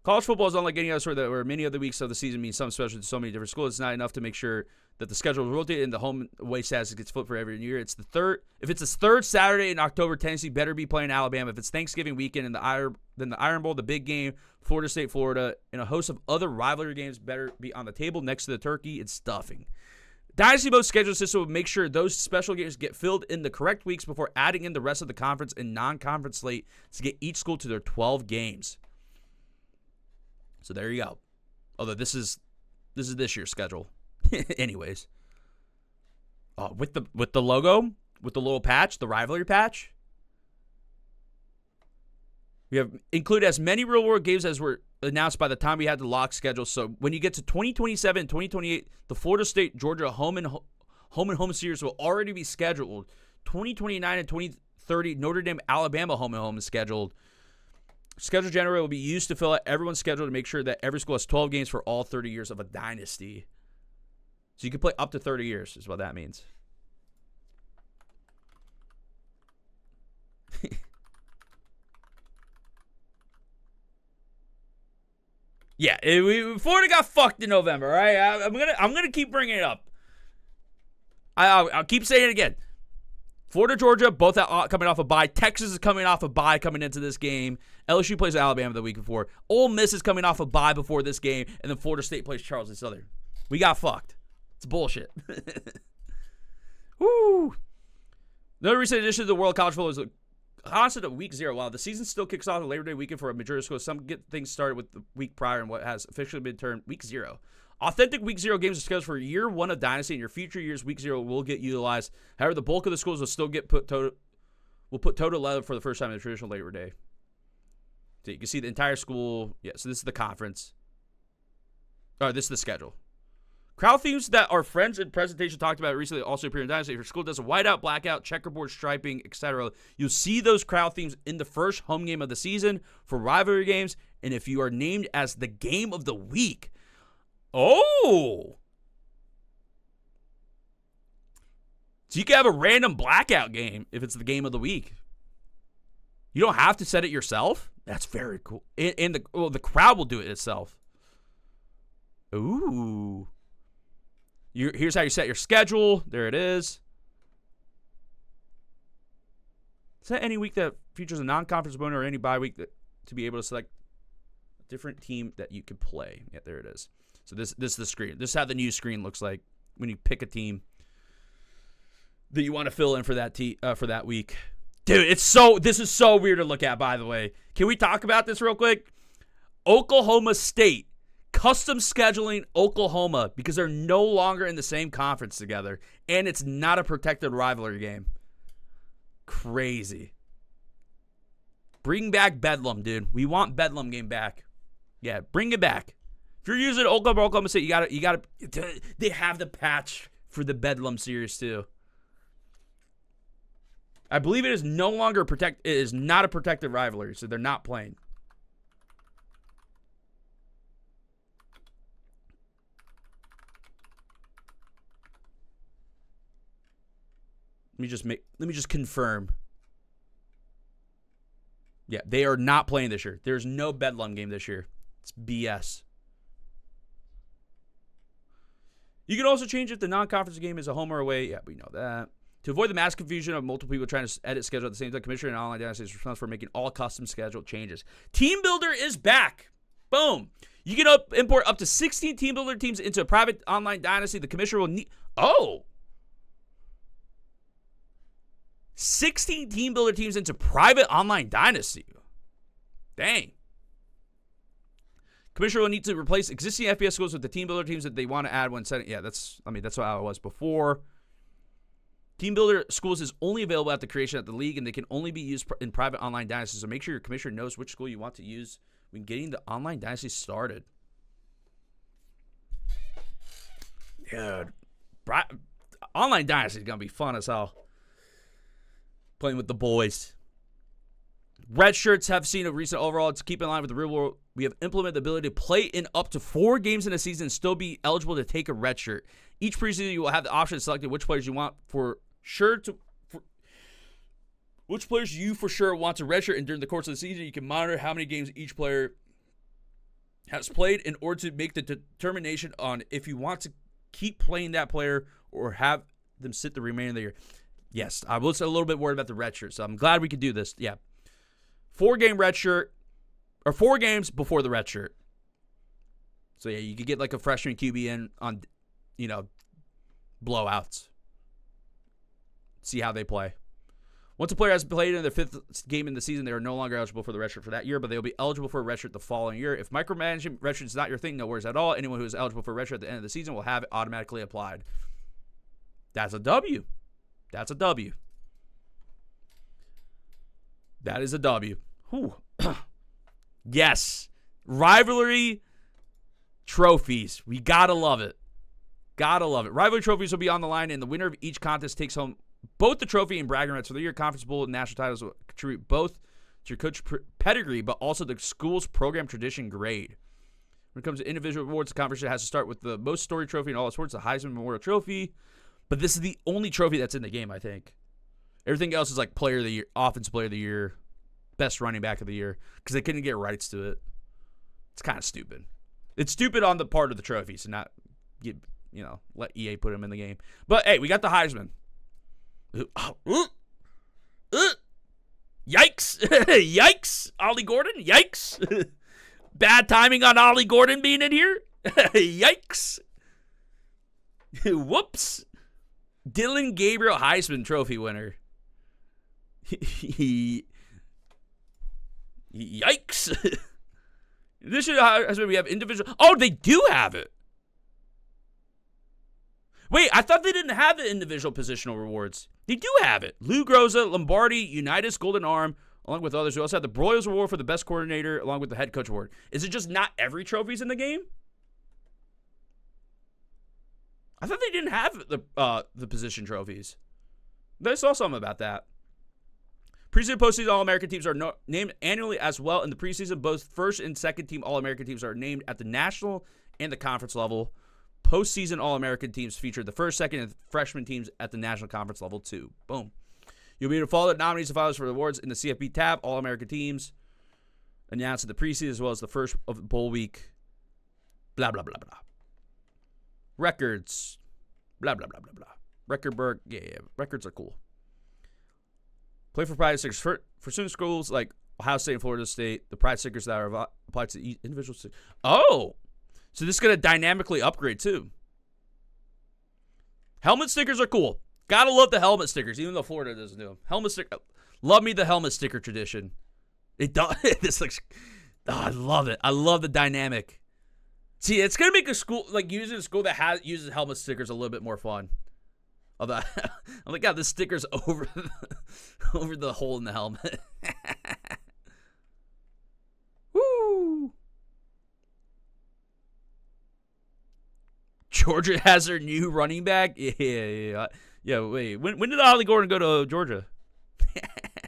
College football is unlike any other sport where many other weeks of the season mean something special to so many different schools. It's not enough to make sure that the schedule is rotated and the home and away status gets flipped for every year. It's the third. If it's the third Saturday in October, Tennessee better be playing Alabama. If it's Thanksgiving weekend and then the Iron Bowl, the big game, Florida State, Florida, and a host of other rivalry games better be on the table next to the turkey and stuffing. Dynasty Mode schedule system will make sure those special games get filled in the correct weeks before adding in the rest of the conference and non-conference slate to get each school to their 12 games. So there you go. Although this is this year's schedule. Anyways. With the logo, with the little patch, the rivalry patch. We have included as many real-world games as were announced by the time we had the lock schedule. So when you get to 2027 and 2028, the Florida State, Georgia home and home series will already be scheduled. 2029 and 2030, Notre Dame, Alabama home and home is scheduled. Schedule generator will be used to fill out everyone's schedule to make sure that every school has 12 games for all 30 years of a dynasty. So you can play up to 30 years is what that means. Yeah, Florida got fucked in November, right? I'm gonna keep bringing it up. I'll keep saying it again. Florida, Georgia, both coming off a bye. Texas is coming off a bye coming into this game. LSU plays Alabama the week before. Ole Miss is coming off a bye before this game, and then Florida State plays Charleston Southern. We got fucked. It's bullshit. Woo! Another recent addition to the World College Football is a constant of week 0. While the season still kicks off on Labor Day weekend for a majority of schools, some get things started with the week prior and what has officially been termed week 0. Authentic week 0 games are scheduled for year 1 of Dynasty, and your future years week 0 will get utilized. However, the bulk of the schools will still get put total 11 for the first time in the traditional Labor Day. So you can see the entire school. Yeah, so this is the conference. This is the schedule. Crowd themes that our friends in presentation talked about recently also appear in Dynasty. If your school does a whiteout, blackout, checkerboard, striping, etc., you'll see those crowd themes in the first home game of the season for rivalry games, and if you are named as the game of the week. Oh! So you can have a random blackout game if it's the game of the week. You don't have to set it yourself. That's very cool. And the crowd will do it itself. Ooh. Here's how you set your schedule. There it is. Set any week that features a non-conference opponent or any bye week to be able to select a different team that you could play. Yeah, there it is. So this is the screen. This is how the new screen looks like when you pick a team that you want to fill in for that week. Dude, this is so weird to look at, by the way. Can we talk about this real quick? Oklahoma State custom scheduling Oklahoma because they're no longer in the same conference together, and it's not a protected rivalry game. Crazy. Bring back Bedlam, dude. We want Bedlam game back. Yeah, bring it back. If you're using Oklahoma State, you gotta. They have the patch for the Bedlam series too. I believe it is no longer It is not a protected rivalry, so they're not playing. Let me just confirm. Yeah, they are not playing this year. There's no Bedlam game this year. It's BS. You can also change if the non-conference game is a home or away. Yeah, we know that. To avoid the mass confusion of multiple people trying to edit schedule at the same time, Commissioner and Online Dynasty is responsible for making all custom schedule changes. Team Builder is back. Boom. You can import up to 16 Team Builder teams into a private online Dynasty. The Commissioner will need... 16 Team Builder teams into private online Dynasty. Dang. Commissioner will need to replace existing FPS schools with the Team Builder teams that they want to add when setting. Yeah, that's how it was before. Team Builder schools is only available at the creation of the league, and they can only be used in private online dynasties. So make sure your commissioner knows which school you want to use when getting the online dynasty started. Dude, online dynasty is going to be fun as hell. Playing with the boys. Red shirts have seen a recent overall. To keep in line with the real world, we have implemented the ability to play in up to 4 games in a season and still be eligible to take a red shirt. Each preseason, you will have the option to select which players you want which players you for sure want to redshirt, and during the course of the season, you can monitor how many games each player has played in order to make the determination on if you want to keep playing that player or have them sit the remainder of the year. Yes, I was a little bit worried about the red shirt, so I'm glad we could do this. Yeah. 4-game red shirt, or 4 games before the red shirt. So, yeah, you could get like a freshman QB in on, blowouts. See how they play. Once a player has played in their 5th game in the season, they are no longer eligible for the redshirt for that year, but they'll be eligible for a redshirt the following year. If micromanaging redshirt is not your thing, no worries at all. Anyone who is eligible for a redshirt at the end of the season will have it automatically applied. That's a W. That's a W. That is a W. Whew. Yes. Rivalry trophies. We gotta love it. Gotta love it. Rivalry trophies will be on the line, and the winner of each contest takes home both the trophy and bragging rights for the year. Conference Bowl and national titles will contribute both to your coach pedigree, but also the school's program tradition grade. When it comes to individual awards, the conference has to start with the most storied trophy in all sports, the Heisman Memorial Trophy. But this is the only trophy that's in the game, I think. Everything else is like player of the year, offensive player of the year, best running back of the year, because they couldn't get rights to it. It's kind of stupid. It's stupid on the part of the trophies and not let EA put them in the game. But hey, we got the Heisman. Yikes. Yikes. Ollie Gordon. Yikes. Bad timing on Ollie Gordon being in here. Yikes. Whoops. Dylan Gabriel Heisman Trophy winner. Yikes. This is we have individual. Oh, they do have it. Wait, I thought they didn't have the individual positional rewards. They do have it. Lou Groza, Lombardi, Unitas Golden Arm, along with others. We also have the Broyles Award for the best coordinator, along with the head coach award. Is it just not every trophy's in the game? I thought they didn't have the position trophies. I saw something about that. Preseason and postseason All-American teams are named annually as well. In the preseason, both first and second team All-American teams are named at the national and the conference level. Postseason All-American teams feature the first, second, and freshman teams at the national conference level too. Boom. You'll be able to follow the nominees and finalists for the awards in the CFB tab. All-American teams announced in the preseason as well as the first of bowl week. Blah, blah, blah, blah. Records. Blah, blah, blah, blah, blah. Recordberg. Yeah. Records are cool. Play for pride stickers. For student schools like Ohio State and Florida State, the pride stickers that are applied to each individual stick. Oh! So this is going to dynamically upgrade too. Helmet stickers are cool. Gotta love the helmet stickers, even though Florida doesn't do them. Helmet sticker. Love me the helmet sticker tradition. It does. This looks. Oh, I love it. I love the dynamic. See, it's gonna make a school like using a school that uses helmet stickers a little bit more fun. Although, oh my god, the sticker's over the hole in the helmet. Woo! Georgia has their new running back. Yeah. Wait, when did Ollie Gordon go to Georgia?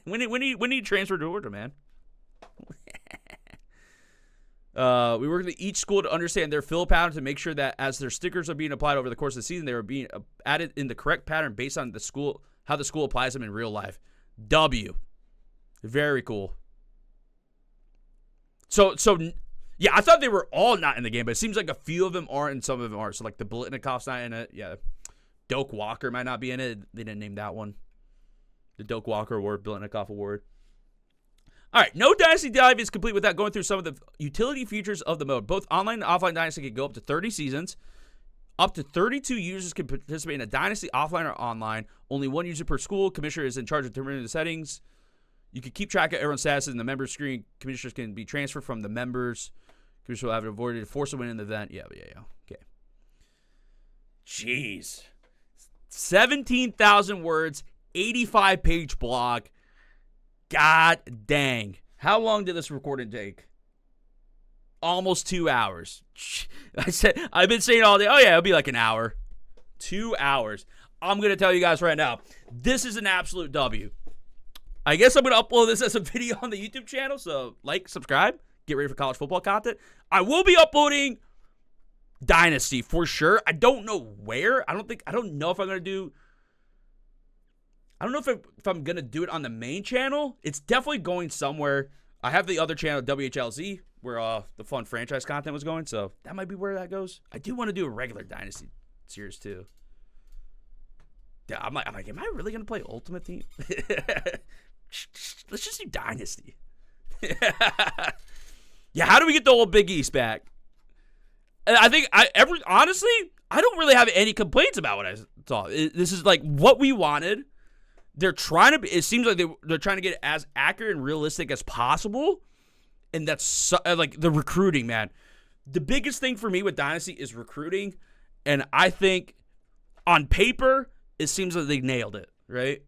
when did he transfer to Georgia, man? We work with each school to understand their fill pattern to make sure that as their stickers are being applied over the course of the season, they are being added in the correct pattern based on how the school applies them in real life. W. Very cool. So yeah, I thought they were all not in the game, but it seems like a few of them are and some of them are. So like the Blitnikoff's not in it. Yeah. Doak Walker might not be in it. They didn't name that one. The Doak Walker Award, Blitnikoff Award. All right, no Dynasty Dive is complete without going through some of the utility features of the mode. Both online and offline Dynasty can go up to 30 seasons. Up to 32 users can participate in a Dynasty offline or online. Only one user per school. Commissioner is in charge of determining the settings. You can keep track of everyone's status in the member screen. Commissioners can be transferred from the members. Commissioners will have avoided force a win in the event. Yeah. Okay. Jeez. 17,000 words, 85-page blog. God dang. How long did this recording take? Almost 2 hours. I've been saying all day, oh yeah, it'll be like an hour. 2 hours. I'm going to tell you guys right now, this is an absolute W. I guess I'm going to upload this as a video on the YouTube channel, so like, subscribe, get ready for college football content. I will be uploading Dynasty for sure. I don't know where. I don't know if I'm going to do... I don't know if I'm going to do it on the main channel. It's definitely going somewhere. I have the other channel, WHLZ, where the fun franchise content was going, so that might be where that goes. I do want to do a regular Dynasty series, too. Yeah, I'm like, am I really going to play Ultimate Team? Let's just do Dynasty. Yeah, how do we get the old Big East back? And I think, honestly, I don't really have any complaints about what I saw. This is like what we wanted. They're trying to be, it seems like they're trying to get it as accurate and realistic as possible. And that's like the recruiting, man. The biggest thing for me with Dynasty is recruiting. And I think on paper, it seems like they nailed it, right?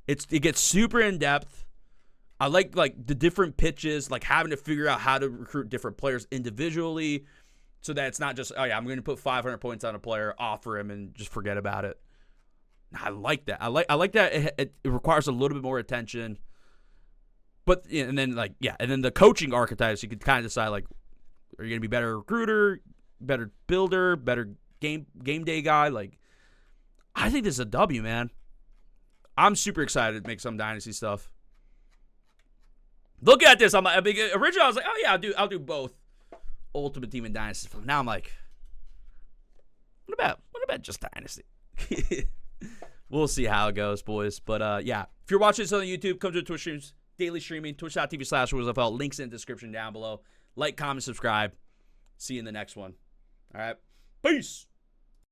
It gets super in depth. I like the different pitches, like having to figure out how to recruit different players individually so that it's not just, oh yeah, I'm going to put 500 points on a player, offer him, and just forget about it. I like that. I like that it requires a little bit more attention. But, and then the coaching archetypes, you can kind of decide, like, are you going to be better recruiter, better builder, better game day guy? Like, I think this is a W, man. I'm super excited to make some Dynasty stuff. Look at this. I'm like, originally I was like, oh yeah, I'll do both Ultimate Team and Dynasty. Now I'm like, what about just Dynasty? We'll see how it goes, boys. But yeah, if you're watching this on YouTube, come to the Twitch streams, daily streaming, twitch.tv/WheelzFL. Links in the description down below. Like, comment, subscribe. See you in the next one. All right. Peace.